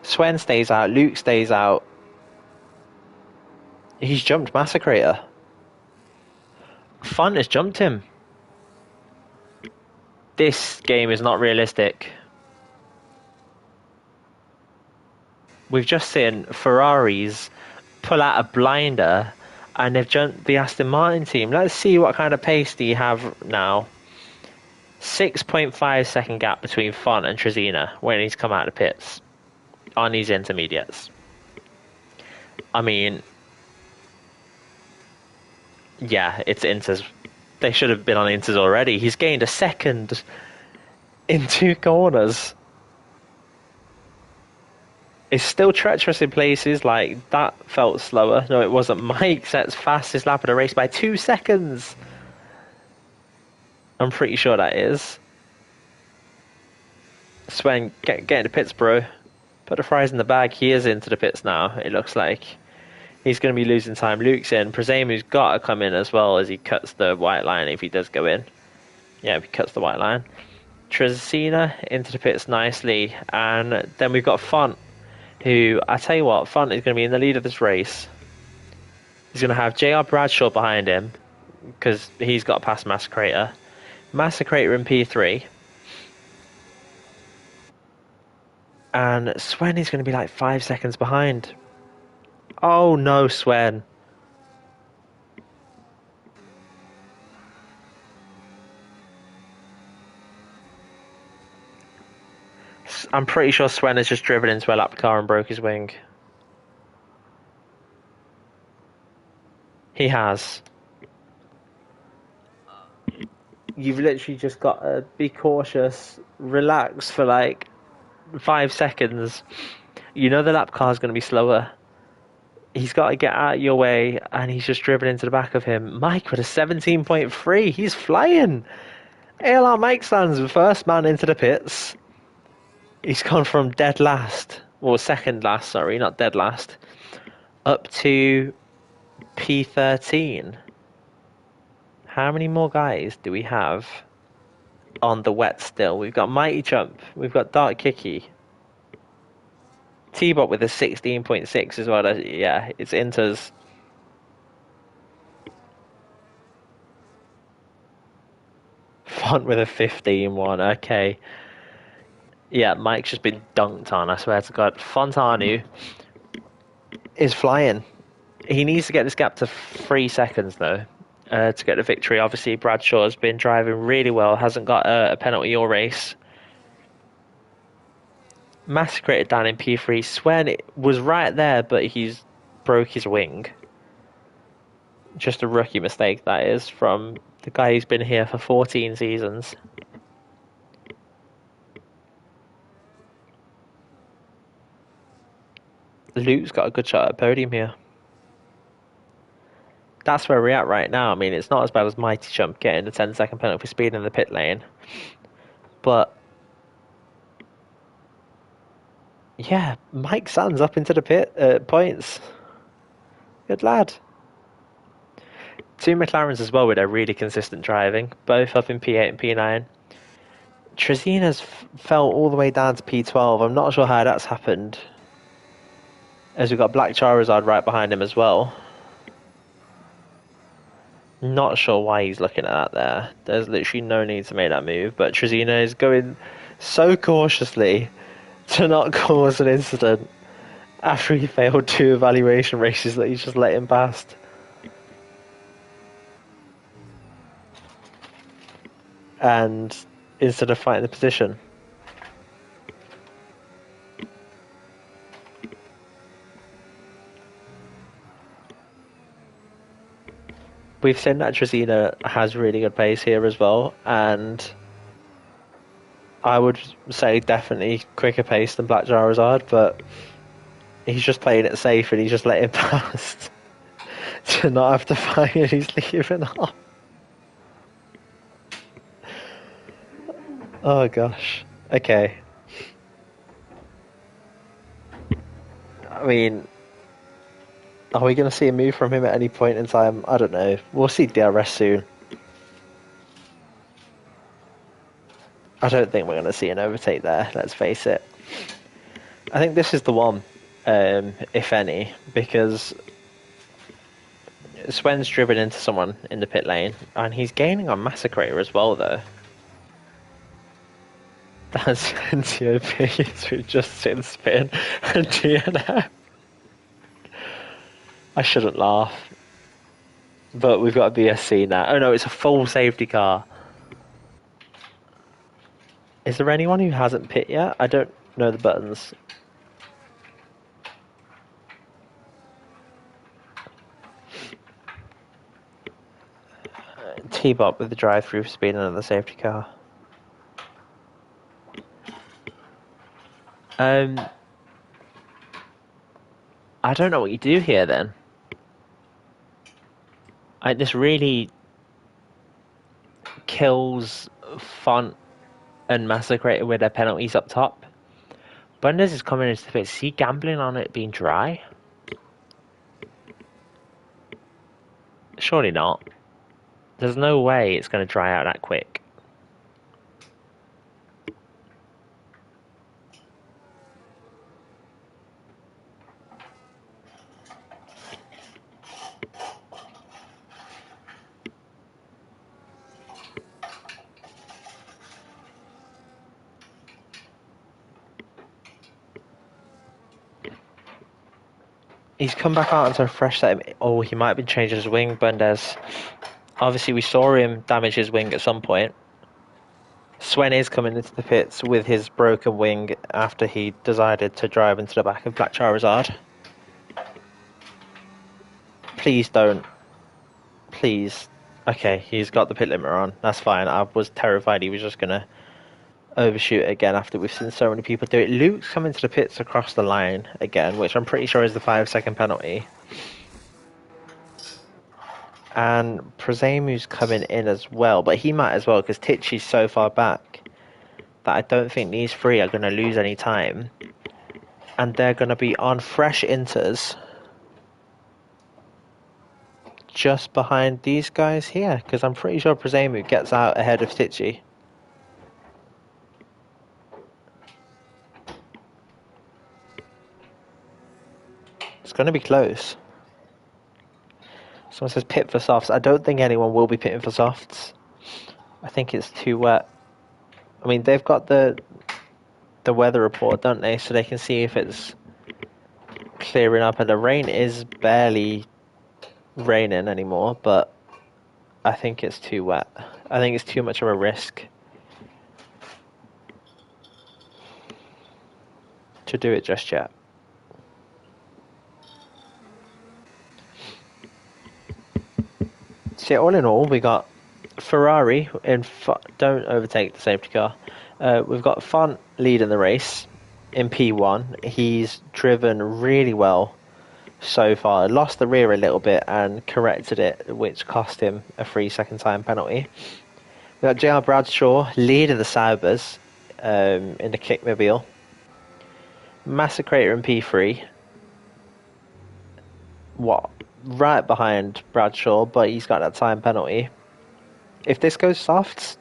Swen stays out. Luke stays out. He's jumped Massacrator. Font has jumped him. This game is not realistic. We've just seen Ferraris pull out a blinder and they've jumped the Aston Martin team. Let's see what kind of pace do you have now. 6.5 second gap between Font and Trezina when he's come out of the pits on these intermediates. I mean, yeah, it's Inters. They should have been on Inters already. He's gained a second in 2 corners. It's still treacherous in places, like that felt slower. No, it wasn't. Mike sets fastest lap of the race by 2 seconds. I'm pretty sure that is. Sven, get into pits, bro. Put the fries in the bag. He is into the pits now, it looks like. He's going to be losing time. Luke's in. Prezamu's got to come in as well as he cuts the white line if he does go in. Yeah, if he cuts the white line. Trezina into the pits nicely. And then we've got Font, who, I tell you what, Font is going to be in the lead of this race. He's going to have JR Bradshaw behind him, because he's got past Massacrator. Massacrator in P3. And Swen is going to be like 5 seconds behind. Oh no, Swen. I'm pretty sure Swen has just driven into a lap car and broke his wing. He has. You've literally just got to be cautious, relax for like 5 seconds. You know the lap car is going to be slower. He's got to get out of your way, and he's just driven into the back of him. Mike with a 17.3. He's flying. ALR Mike stands the first man into the pits. He's gone from dead last, or second last, sorry, not dead last, up to P13. How many more guys do we have on the wet still? We've got Mighty Chump. We've got Dark Kiki. T-Bot with a 16.6 as well. Yeah, it's Inters. Font with a 15.1. Okay. Yeah, Mike's just been dunked on, I swear to God. Fontanu is flying. He needs to get this gap to 3 seconds, though, to get the victory. Obviously, Bradshaw has been driving really well, hasn't got a penalty or race. Massacrated down in P3. Swen was right there, but he's broke his wing. Just a rookie mistake, that is, from the guy who's been here for 14 seasons. Luke's got a good shot at podium here. That's where we're at right now. I mean, it's not as bad as Mighty Chump getting the 10-second penalty for speed in the pit lane. But yeah, Mike Sands up into the pit points. Good lad. 2 McLarens as well with their really consistent driving, both up in P8 and P9. Trezina's fell all the way down to P12. I'm not sure how that's happened. As we've got Black Charizard right behind him as well. Not sure why he's looking at that there. There's literally no need to make that move, but Trezina is going so cautiously to not cause an incident after he failed 2 evaluation races that he's just let him past. And instead of fighting the position. We've seen that Trezina has really good pace here as well, and I would say definitely quicker pace than Black Charizard, but he's just playing it safe and he's just letting past to not have to fight and he's leaving off. Oh gosh. Okay. I mean, are we going to see a move from him at any point in time? I don't know. We'll see DRS soon. I don't think we're going to see an overtake there, let's face it. I think this is the one, if any, because Swen's driven into someone in the pit lane, and he's gaining on Massacrator as well, though. That's NTOP with Justin Spin and DNF. I shouldn't laugh. But we've got a BSC now. Oh no, it's a full safety car. Is there anyone who hasn't pit yet? I don't know the buttons. T-Bot with the drive-through speed and the safety car. I don't know what you do here then. This really kills Font and Massacrator with their penalties up top. Bundes is coming into the pit. Is he gambling on it being dry? Surely not. There's no way it's going to dry out that quick. He's come back out onto a fresh set. Oh, he might have been changing his wing, Bundes. Obviously, we saw him damage his wing at some point. Swen is coming into the pits with his broken wing after he decided to drive into the back of Black Charizard. Please don't. Please. Okay, he's got the pit limiter on. That's fine. I was terrified he was just going to overshoot it again after we've seen so many people do it. Luke's coming to the pits across the line again, which I'm pretty sure is the 5-second penalty. And Prezemu's coming in as well, but he might as well because Titchy's so far back that I don't think these three are going to lose any time. And they're going to be on fresh inters just behind these guys here, because I'm pretty sure Prezemu gets out ahead of Titchy. It's going to be close. Someone says pit for softs. I don't think anyone will be pitting for softs. I think it's too wet. I mean, they've got the weather report, don't they? So they can see if it's clearing up. And the rain is barely raining anymore, but I think it's too wet. I think it's too much of a risk to do it just yet. So all in all, we got Ferrari in don't overtake the safety car. We've got Font leading the race in P1. He's driven really well so far. Lost the rear a little bit and corrected it, which cost him a 3-second time penalty. We've got JR Bradshaw leading the Saubers in the Kickmobile. Massacrator in P3. Right behind Bradshaw, but he's got that time penalty. If this goes soft,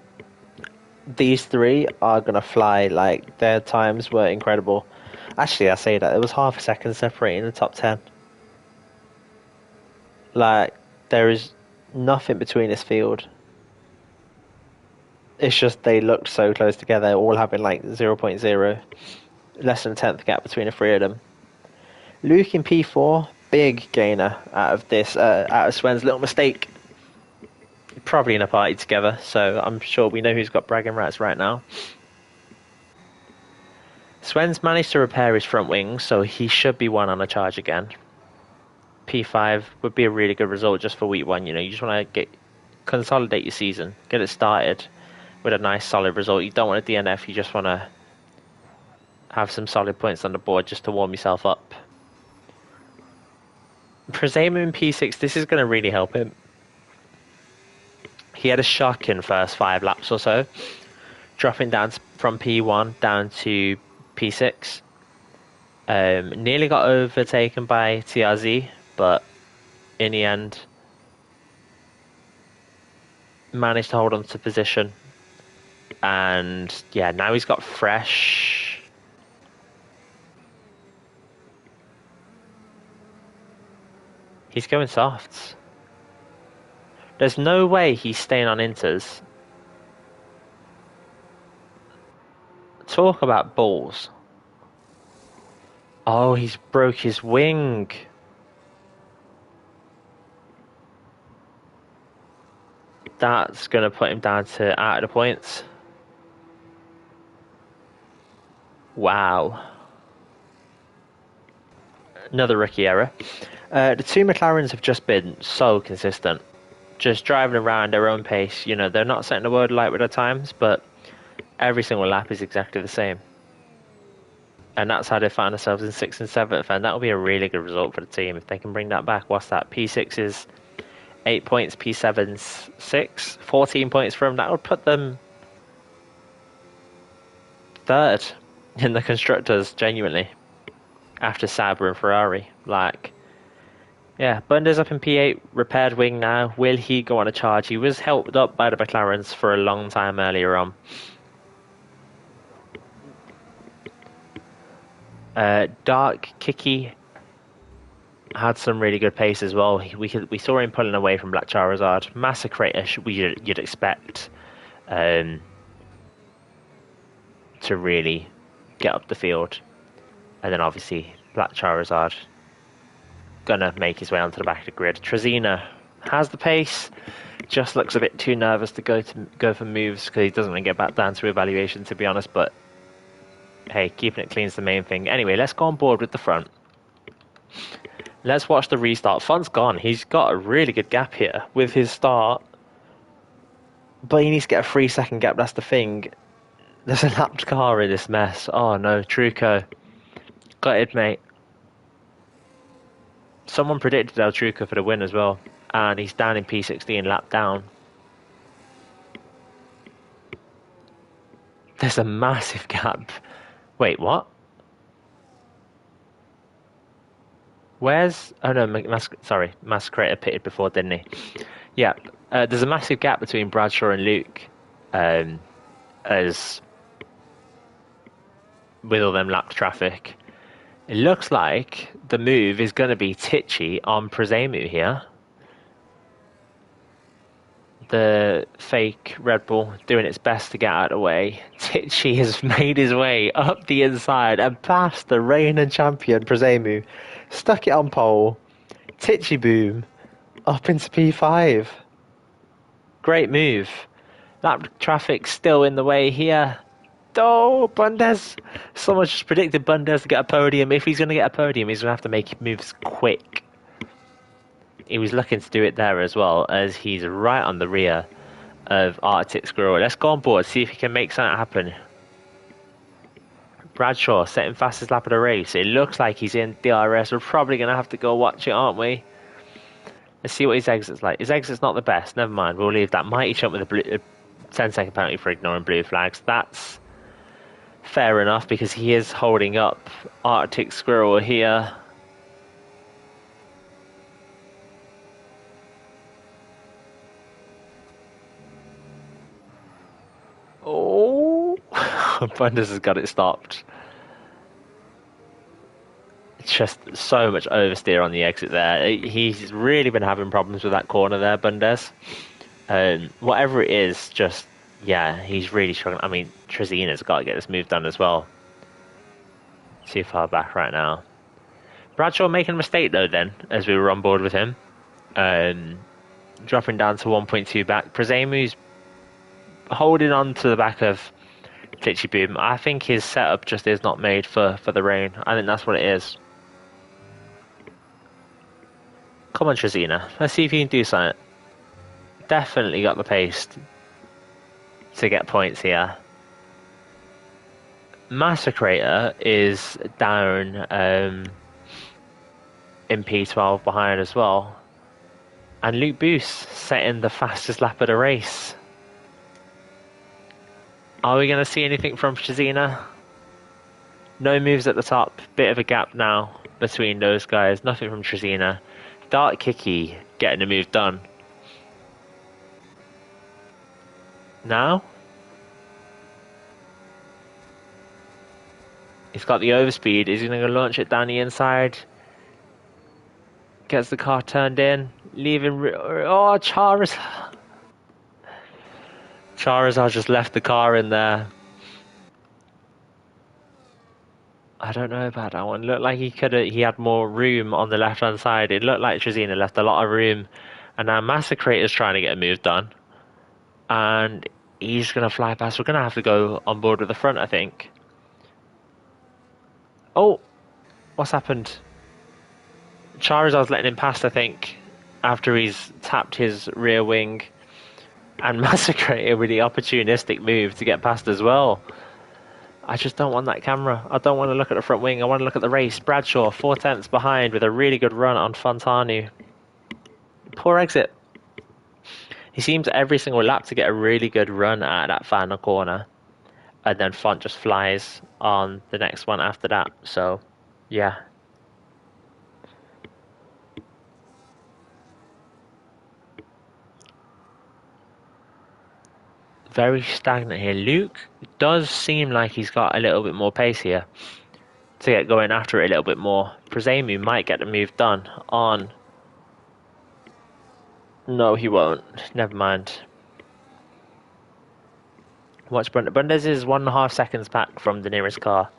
these three are gonna fly. Like their times were incredible. Actually, I say that it was half a second separating the top 10. Like there is nothing between this field. It's just they looked so close together, all having like zero point 0.0, less than a tenth gap between the three of them. Luke in P4, big gainer out of this, out of Sven's little mistake. Probably in a party together, so I'm sure we know who's got bragging rights right now. Sven's managed to repair his front wings, so he should be one on a charge again. P5 would be a really good result just for week one. You know, you just want to consolidate your season, get it started with a nice solid result. You don't want a DNF, you just want to have some solid points on the board just to warm yourself up. Presemu in P6, this is going to really help him. He had a shocking first 5 laps or so, dropping down from P1 down to P6. Nearly got overtaken by TRZ, but in the end managed to hold on to position. And yeah, now he's got fresh. He's going softs. There's no way he's staying on inters. Talk about balls. Oh, he's broke his wing. That's going to put him down to out of the points. Wow. Another rookie error. The two McLarens have just been so consistent. Just driving around their own pace. You know, they're not setting the world alight with their times, but every single lap is exactly the same. And that's how they find themselves in 6th and 7th, and that'll be a really good result for the team if they can bring that back. What's that? P6 is 8 points, P7's 6, 14 points from that would put them third in the constructors, genuinely, after Sauber and Ferrari. Like, yeah, Bunder's up in P8, repaired wing now. Will he go on a charge? He was helped up by the McLarens for a long time earlier on. Dark Kiki had some really good pace as well. We saw him pulling away from Black Charizard. Massacrator you'd expect to really get up the field. And then obviously Black Charizard gonna make his way onto the back of the grid. Trezina has the pace, just looks a bit too nervous to go for moves because he doesn't want to get back down to evaluation, to be honest, but hey, keeping it clean is the main thing. Anyway, let's go on board with the front. Let's watch the restart. Fun's gone. He's got a really good gap here with his start, but he needs to get a 3-second gap. That's the thing. There's a lapped car in this mess. Oh no, Truco. Gutted, mate. Someone predicted El Truco for the win as well, and he's down in P16, lap down. There's a massive gap. Wait, what? Where's... Oh no, Massacrator pitted before, didn't he? Yeah, there's a massive gap between Bradshaw and Luke, as with all them lapped traffic. It looks like the move is going to be Tichy on Presemu here. The fake Red Bull doing its best to get out of the way. Tichy has made his way up the inside and past the reigning champion Presemu. Stuck it on pole. Tichy boom. Up into P5. Great move. That traffic still in the way here. Oh, Bundes. Someone just predicted Bundes to get a podium. If he's going to get a podium, he's going to have to make moves quick. He was looking to do it there as well, as he's right on the rear of Arctic Squirrel. Let's go on board, see if he can make something happen. Bradshaw setting fastest lap of the race. It looks like he's in DRS. We're probably going to have to go watch it, aren't we? Let's see what his exit's like. His exit's not the best. Never mind. We'll leave that. Mighty jump with a 10-second penalty for ignoring blue flags. That's fair enough because he is holding up Arctic Squirrel here. Oh, Bundes has got it stopped. It's just so much oversteer on the exit there. He's really been having problems with that corner there, Bundes. Whatever it is, just, yeah, he's really struggling. I mean, Trezina's got to get this move done as well. Too far back right now. Bradshaw making a mistake though then, as we were on board with him. Dropping down to 1.2 back. Prezemu's holding on to the back of Glitchy Boom. I think his setup just is not made for the rain. I think that's what it is. Come on, Trezina. Let's see if you can do something. Definitely got the pace to get points here. Massacrator is down in P12 behind as well. And Luke Boost setting the fastest lap of the race. Are we going to see anything from Trezina? No moves at the top. Bit of a gap now between those guys. Nothing from Trezina. Dart Kicky getting the move done. Now? He's got the overspeed. Is he going to launch it down the inside? Gets the car turned in. Leaving... Oh, Charizard. Charizard just left the car in there. I don't know about that one. Looked like he had more room on the left-hand side. It looked like Trezina left a lot of room. And now Massacrator's trying to get a move done. And he's going to fly past. We're going to have to go on board with the front, I think. Oh, what's happened? Charizard's letting him past, I think, after he's tapped his rear wing. And Massacrator with the opportunistic move to get past as well. I just don't want that camera. I don't want to look at the front wing. I want to look at the race. Bradshaw, 4/10 behind with a really good run on Fontanu. Poor exit. He seems every single lap to get a really good run at that final corner. And then Font just flies on the next one after that. So, yeah. Very stagnant here. Luke does seem like he's got a little bit more pace here to get going after it a little bit more. Prezemu might get the move done on... No, he won't. Never mind. Watch Bundes is 1.5 seconds back from the nearest car.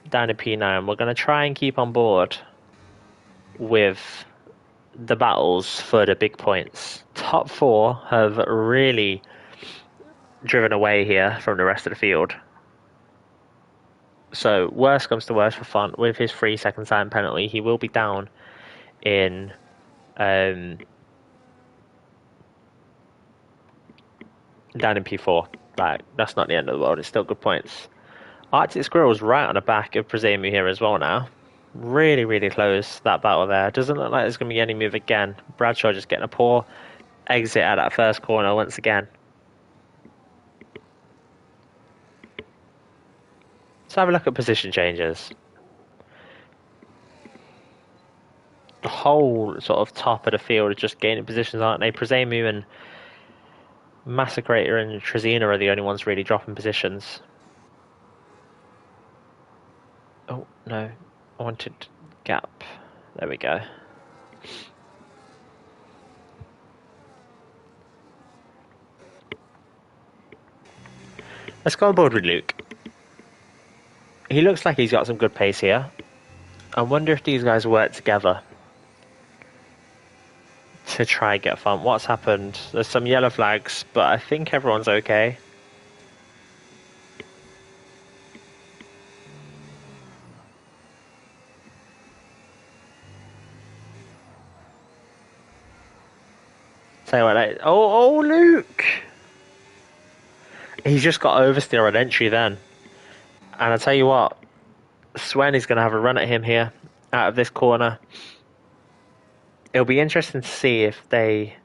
Down to P9. We're going to try and keep on board with the battles for the big points. Top 4 have really driven away here from the rest of the field. So worst comes to worst for Font, with his 3-second time penalty, he will be down in P4. Like, that's not the end of the world. It's still good points. Arctic Squirrel's right on the back of Prezemu here as well now. Really, really close, that battle there. Doesn't look like there's going to be any move again. Bradshaw just getting a poor exit at that first corner once again. Let's have a look at position changes. The whole sort of top of the field is just gaining positions, aren't they? Prezemu and Massacrator and Trezina are the only ones really dropping positions. Oh, no. I wanted gap. There we go. Let's go on board with Luke. He looks like he's got some good pace here. I wonder if these guys work together to try and get fun. What's happened? There's some yellow flags, but I think everyone's okay. Say what? Oh, Luke! He's just got oversteer on entry then. And I tell you what, Swen is going to have a run at him here out of this corner. It'll be interesting to see if they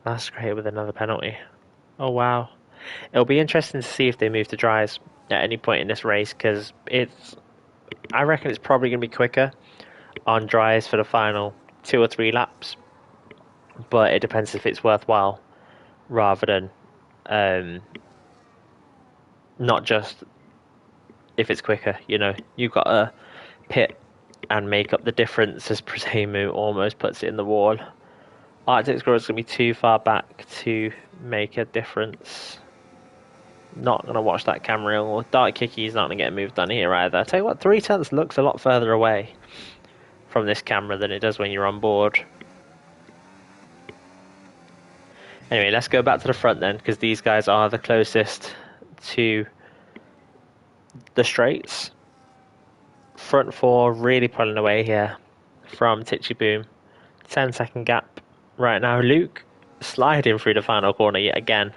massacre with another penalty. Oh wow. It'll be interesting to see if they move to dries at any point in this race, because I reckon it's probably going to be quicker on dries for the final 2 or 3 laps. But it depends if it's worthwhile rather than not just if it's quicker. You know, you've got to pit and make up the difference as Presemu almost puts it in the wall. Arctic Squirrel is going to be too far back to make a difference. Not going to watch that camera angle. Dark Kicky is not going to get moved on here either. I tell you what, 3/10 looks a lot further away from this camera than it does when you're on board. Anyway, let's go back to the front then, because these guys are the closest to the straights. Front four really pulling away here from Titchy Boom. 10-second gap right now. Luke sliding through the final corner yet again.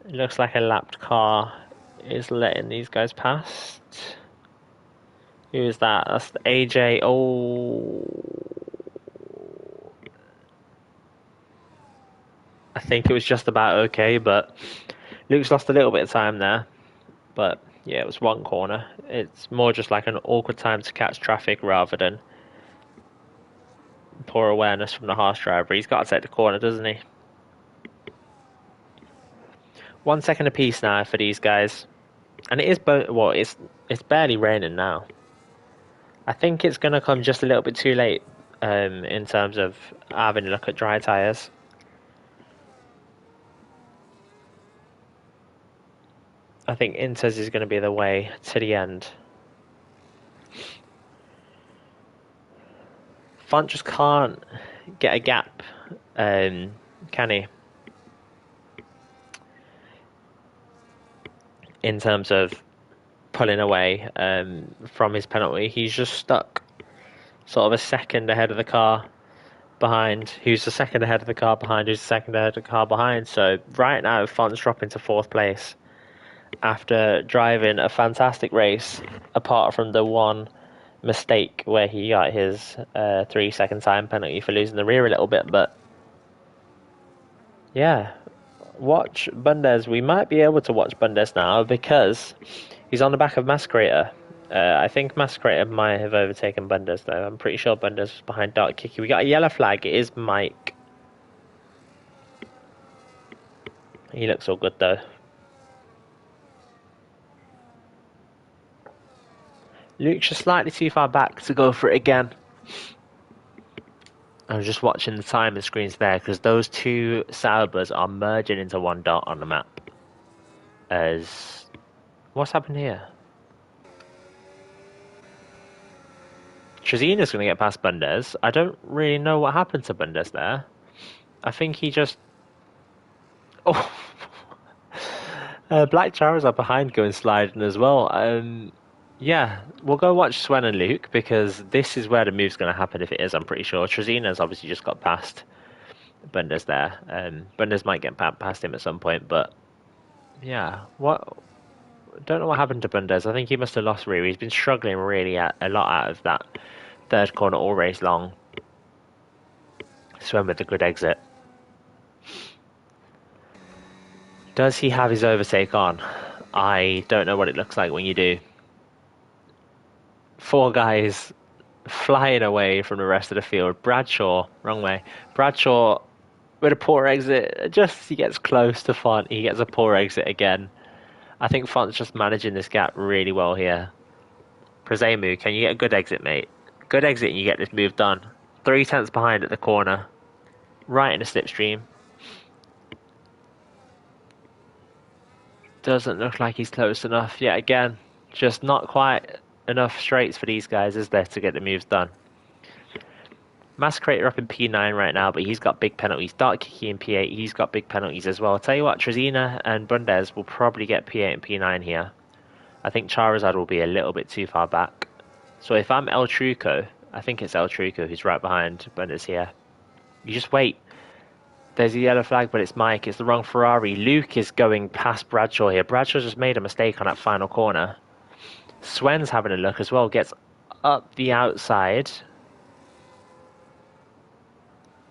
It looks like a lapped car is letting these guys past. Who is that? That's the AJ. Oh, I think it was just about okay, but Luke's lost a little bit of time there. But yeah, it was one corner. It's more just like an awkward time to catch traffic rather than poor awareness from the harsh driver. He's got to take the corner, doesn't he? 1 second apiece now for these guys, and it is well, it's barely raining now. I think it's going to come just a little bit too late in terms of having a look at dry tyres. I think Inters is going to be the way to the end. Font just can't get a gap, can he? In terms of pulling away from his penalty, he's just stuck sort of a second ahead of the car behind. Who's the second ahead of the car behind? Who's the second ahead of the car behind? So right now, Font's dropping to 4th place after driving a fantastic race, apart from the one mistake where he got his 3-second time penalty for losing the rear a little bit. But yeah, watch Bundes. We might be able to watch Bundes now because he's on the back of Masquerator. I think Masquerator might have overtaken Bundes though. I'm pretty sure Bundes was behind Dark Kicky. We got a yellow flag. It is Mike. He looks all good though. Luke's just slightly too far back to go for it again. I was just watching the timing screens there because those two Saubers are merging into one dot on the map. As what's happened here? Trezina's going to get past Bundes. I don't really know what happened to Bundes there. I think he just... Oh! Black Charas are behind going sliding as well. Yeah, we'll go watch Swen and Luke because this is where the move's going to happen if it is, I'm pretty sure. Trezina's obviously just got past Bundes there. Bundes might get past him at some point, but yeah, don't know what happened to Bundes. I think he must have lost rear. He's been struggling really a lot out of that third corner all race long. Swen with a good exit. Does he have his overtake on? I don't know what it looks like when you do. 4 guys flying away from the rest of the field. Bradshaw, wrong way. Bradshaw with a poor exit. Just as he gets close to Font, he gets a poor exit again. I think Font's just managing this gap really well here. Presemu, can you get a good exit, mate? Good exit and you get this move done. 3/10 behind at the corner. Right in the slipstream. Doesn't look like he's close enough yet again. Just not quite enough straights for these guys, is there, to get the moves done. Masquerator up in P9 right now, but he's got big penalties. Dark Kicky in P8, he's got big penalties as well. I'll tell you what, Trezina and Bundes will probably get P8 and P9 here. I think Charizard will be a little bit too far back. So if I'm El Truco, I think it's El Truco who's right behind Bundes here. You just wait. There's a yellow flag, but it's Mike. It's the wrong Ferrari. Luke is going past Bradshaw here. Bradshaw just made a mistake on that final corner. Swen's having a look as well. Gets up the outside.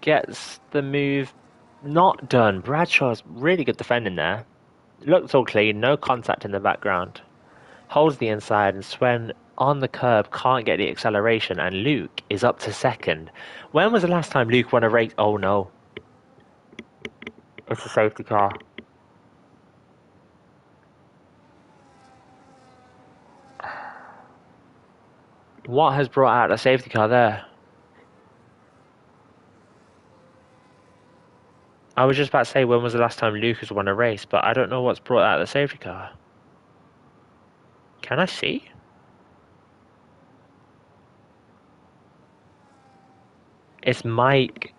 Gets the move not done. Bradshaw's really good defending there. Looks all clean. No contact in the background. Holds the inside, and Swen on the curb can't get the acceleration, and Luke is up to second. When was the last time Luke won a race? Oh no. It's a safety car. What has brought out a safety car there? I was just about to say, when was the last time Lucas won a race, but I don't know what's brought out the safety car. Can I see? It's Mike.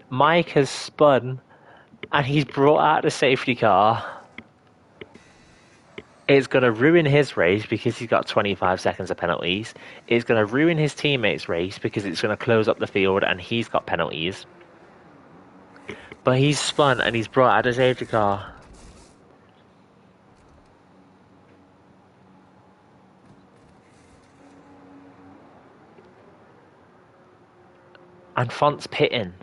Mike has spun and he's brought out the safety car. It's going to ruin his race because he's got 25 seconds of penalties. It's going to ruin his teammates' race because it's going to close up the field and he's got penalties. But he's spun and he's brought out a safety car. And Font's pitting.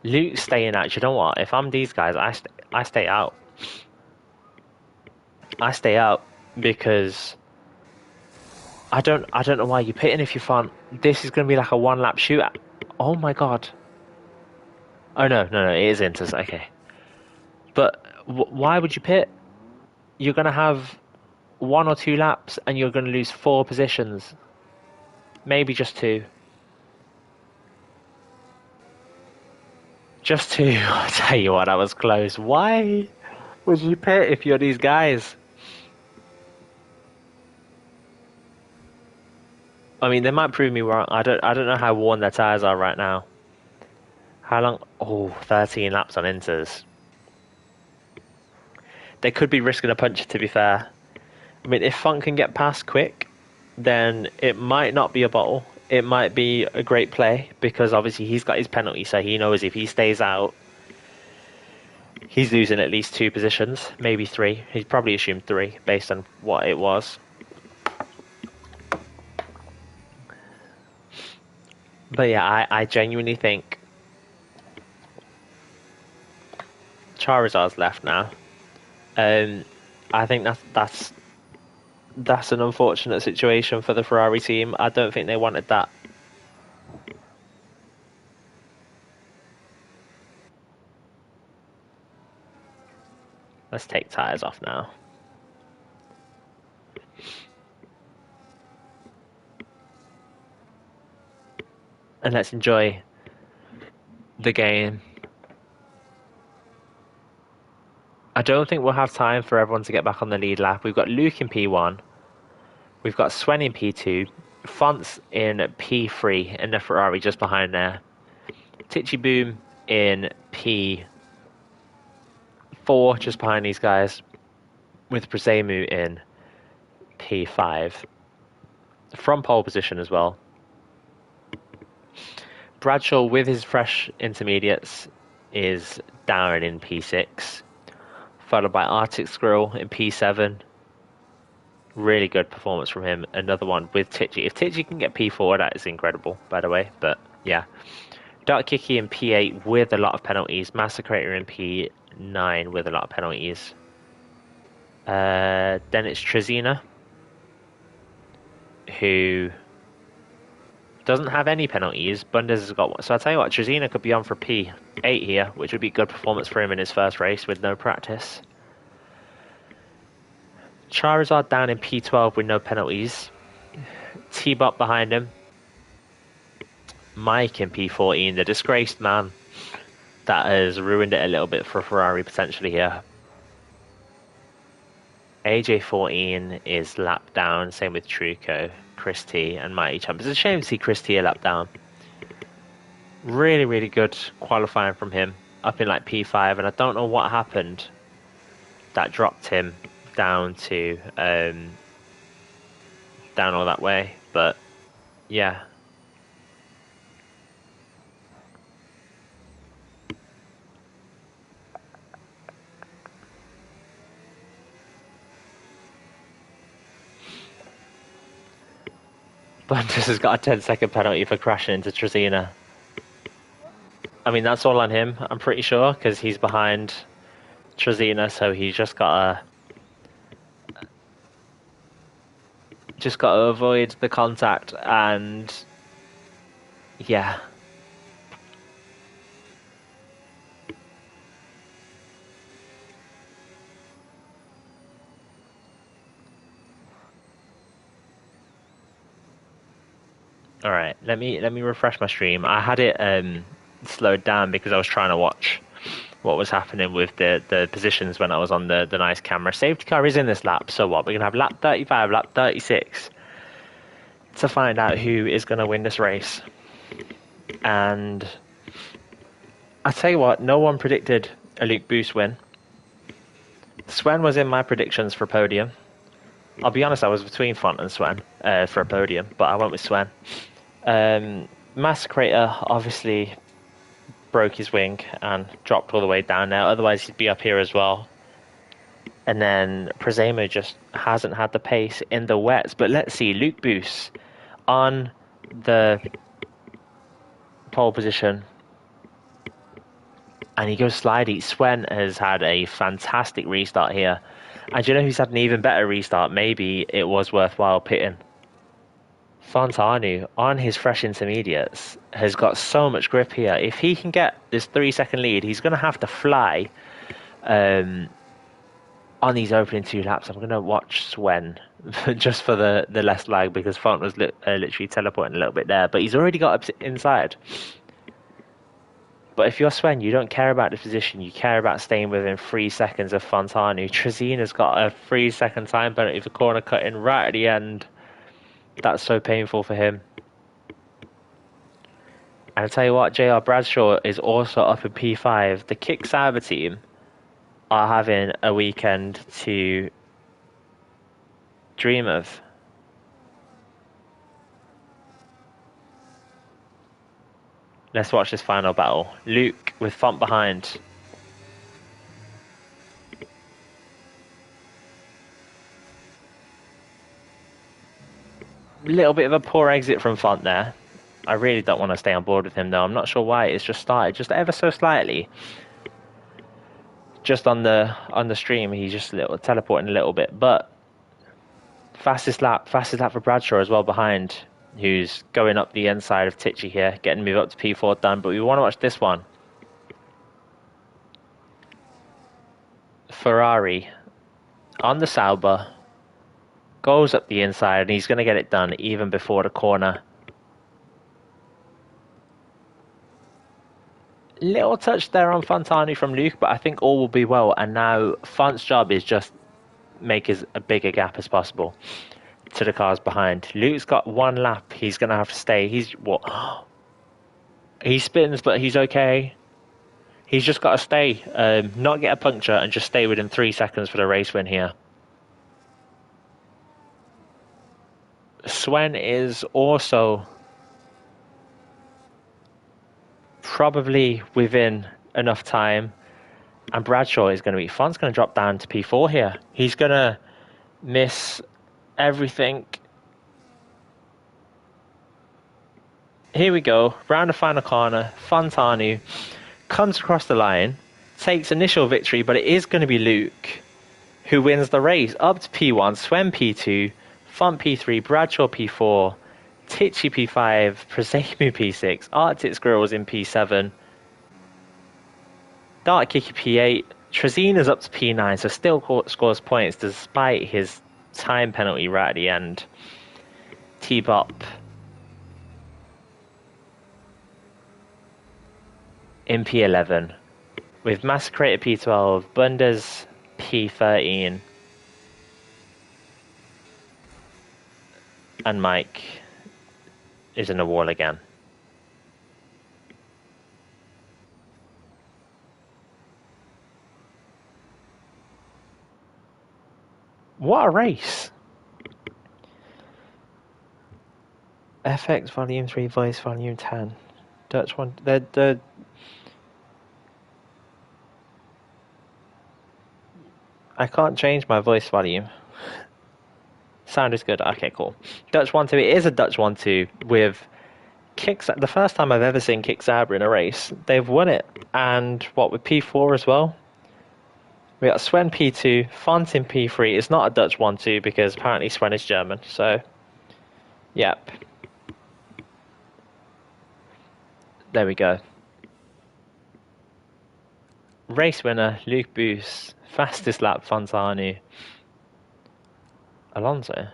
Luke's staying out. You know what? If I'm these guys, I stay out. I stay out because I don't know why you're pitting if you Font. This is going to be like a one lap shootout. Oh my god. Oh no, it is Inters. Okay. But why would you pit? You're going to have 1 or 2 laps and you're going to lose 4 positions. Maybe just 2. Just 2. I'll tell you what, that was close. Why would you pit if you're these guys? I mean, they might prove me wrong. I don't know how worn their tyres are right now. How long? Oh, 13 laps on Inters. They could be risking a punch, to be fair. I mean, if Font can get past quick, then it might not be a bottle. It might be a great play because obviously he's got his penalty, so he knows if he stays out, he's losing at least 2 positions, maybe 3. He's probably assumed 3 based on what it was. But yeah, I genuinely think Charizard's left now. I think that's an unfortunate situation for the Ferrari team. I don't think they wanted that. Let's take tyres off now. And let's enjoy the game. I don't think we'll have time for everyone to get back on the lead lap. We've got Luke in P1. We've got Swen in P2. Fonts in P3 and the Ferrari just behind there. Titchy Boom in P4 just behind these guys. With Brazemu in P5. From pole position as well. Bradshaw with his fresh intermediates is down in P6. Followed by Arctic Squirrel in P7. Really good performance from him. Another one with Titchy. If Titchy can get P4, that is incredible, by the way. But yeah. Dark Kiki in P8 with a lot of penalties. Massacrator in P9 with a lot of penalties. Then it's Trezina, who doesn't have any penalties. Bundes has got one. So I'll tell you what, Trezina could be on for P8 here, which would be good performance for him in his first race with no practice. Charizard down in P12 with no penalties. T-Bot behind him. Mike in P14, the disgraced man that has ruined it a little bit for Ferrari potentially here. AJ14 is lap down, same with Truco, Chris T and Mighty Champ. It's a shame to see Chris T a lap down. Really, really good qualifying from him, up in like P5, and I don't know what happened that dropped him down to down all that way, but yeah. Bundes has got a 10-second penalty for crashing into Trezina. I mean, that's all on him, I'm pretty sure, because he's behind Trezina, so he's just got to avoid the contact, and yeah. All right, let me refresh my stream. I had it slowed down because I was trying to watch what was happening with the positions when I was on the nice camera. Safety car is in this lap, so what? We're gonna have lap 35, lap 36 to find out who is gonna win this race. And I tell you what, no one predicted a Luke Boost win. Swen was in my predictions for podium. I'll be honest, I was between Font and Swen for a podium, but I went with Swen. Massacrator obviously broke his wing and dropped all the way down there. Otherwise, he'd be up here as well. And then Prezemo just hasn't had the pace in the wets. But let's see, Luke Boost on the pole position. And he goes slidey. Swen has had a fantastic restart here. And you know who's had an even better restart? Maybe it was worthwhile pitting. Fontanu, on his fresh intermediates, has got so much grip here. If he can get this 3-second lead, he's going to have to fly on these opening 2 laps. I'm going to watch Swen just for the less lag because Font was literally teleporting a little bit there. But he's already got up inside. But if you're Swen, you don't care about the position. You care about staying within 3 seconds of Fontanu. Trezina's got a 3-second time penalty for corner cutting right at the end. That's so painful for him. And I tell you what, JR Bradshaw is also up in P5. The Kick Sauber team are having a weekend to dream of. Let's watch this final battle. Luke with Font behind. Little bit of a poor exit from Font there. I really don't want to stay on board with him though. I'm not sure why it's just started, just ever so slightly. Just on the stream, he's just teleporting a little bit. But fastest lap for Bradshaw as well behind, who's going up the inside of Tichy here, getting moved up to P4 done. But we want to watch this one. Ferrari on the Sauber goes up the inside, and he's going to get it done even before the corner. Little touch there on Fontani from Luke, but I think all will be well. And now Font's job is just make as a bigger gap as possible to the cars behind. Luke's got 1 lap. He's going to have to stay. He's what? He spins, but he's okay. He's just got to stay, not get a puncture, and just stay within 3 seconds for the race win here. Swen is also probably within enough time, and Bradshaw is going to be. Font's going to drop down to P4 here. He's going to miss everything. Here we go, round the final corner. Fontanu comes across the line, takes initial victory, but it is going to be Luke who wins the race. Up to P1, Swen P2, Font P3, Bradshaw P4, Tichy P5, Prezemu P6, Arctic Squirrels in P7, Dark Kicky P8, Trezina's up to P9, so still scores points despite his time penalty right at the end. T-Bop in P11, with Massacrator P12, Bundes P13, and Mike is in the wall again. What a race! FX Volume 3, Voice Volume 10. Dutch one. I can't change my voice volume. Sound is good. Okay, cool. Dutch 1-2. It is a Dutch 1-2 with Kicks. The first time I've ever seen Kick Sauber in a race. They've won it. And what, with P4 as well? We got Swen P2, Font in P3. It's not a Dutch 1-2 because apparently Swen is German. So, yep. There we go. Race winner, Luke Boost. Fastest lap, Fontanu. Alonso.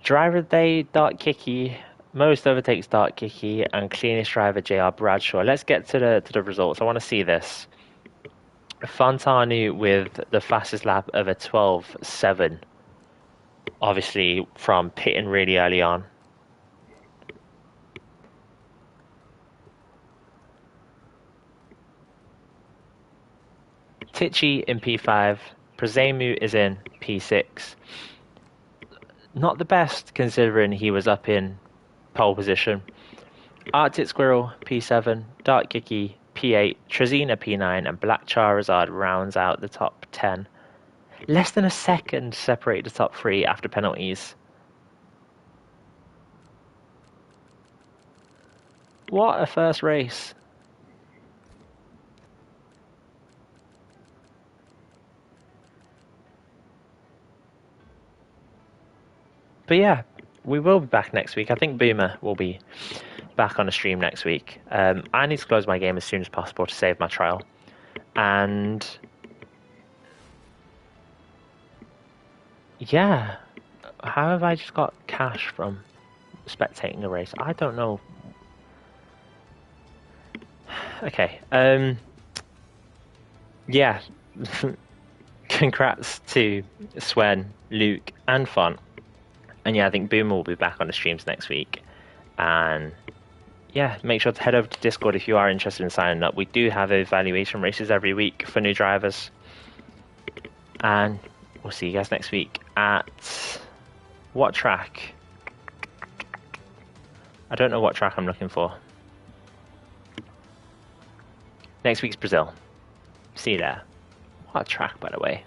Driver of the day, Dark Kicky. Most overtakes Dark Kiki and cleanest driver JR Bradshaw. Let's get to the results. I want to see this. Fontanu with the fastest lap of a 12.7. Obviously from pitting really early on. Tichy in P5. Prezemu is in P6. Not the best considering he was up in pole position. Arctic Squirrel P7, Dark Kiki P8, Trezina P9, and Black Charizard rounds out the top 10. Less than a second separate the top 3 after penalties. What a first race. But yeah, we will be back next week. I think Boomer will be back on the stream next week. I need to close my game as soon as possible to save my trial. And yeah, how have I just got cash from spectating the race? I don't know. Okay. Yeah. Congrats to Swen, Luke, and Font. And yeah, I think Boomer will be back on the streams next week. And yeah, make sure to head over to Discord if you are interested in signing up. We do have evaluation races every week for new drivers. And we'll see you guys next week at what track? I don't know what track I'm looking for. Next week's Brazil. See you there. What a track, by the way.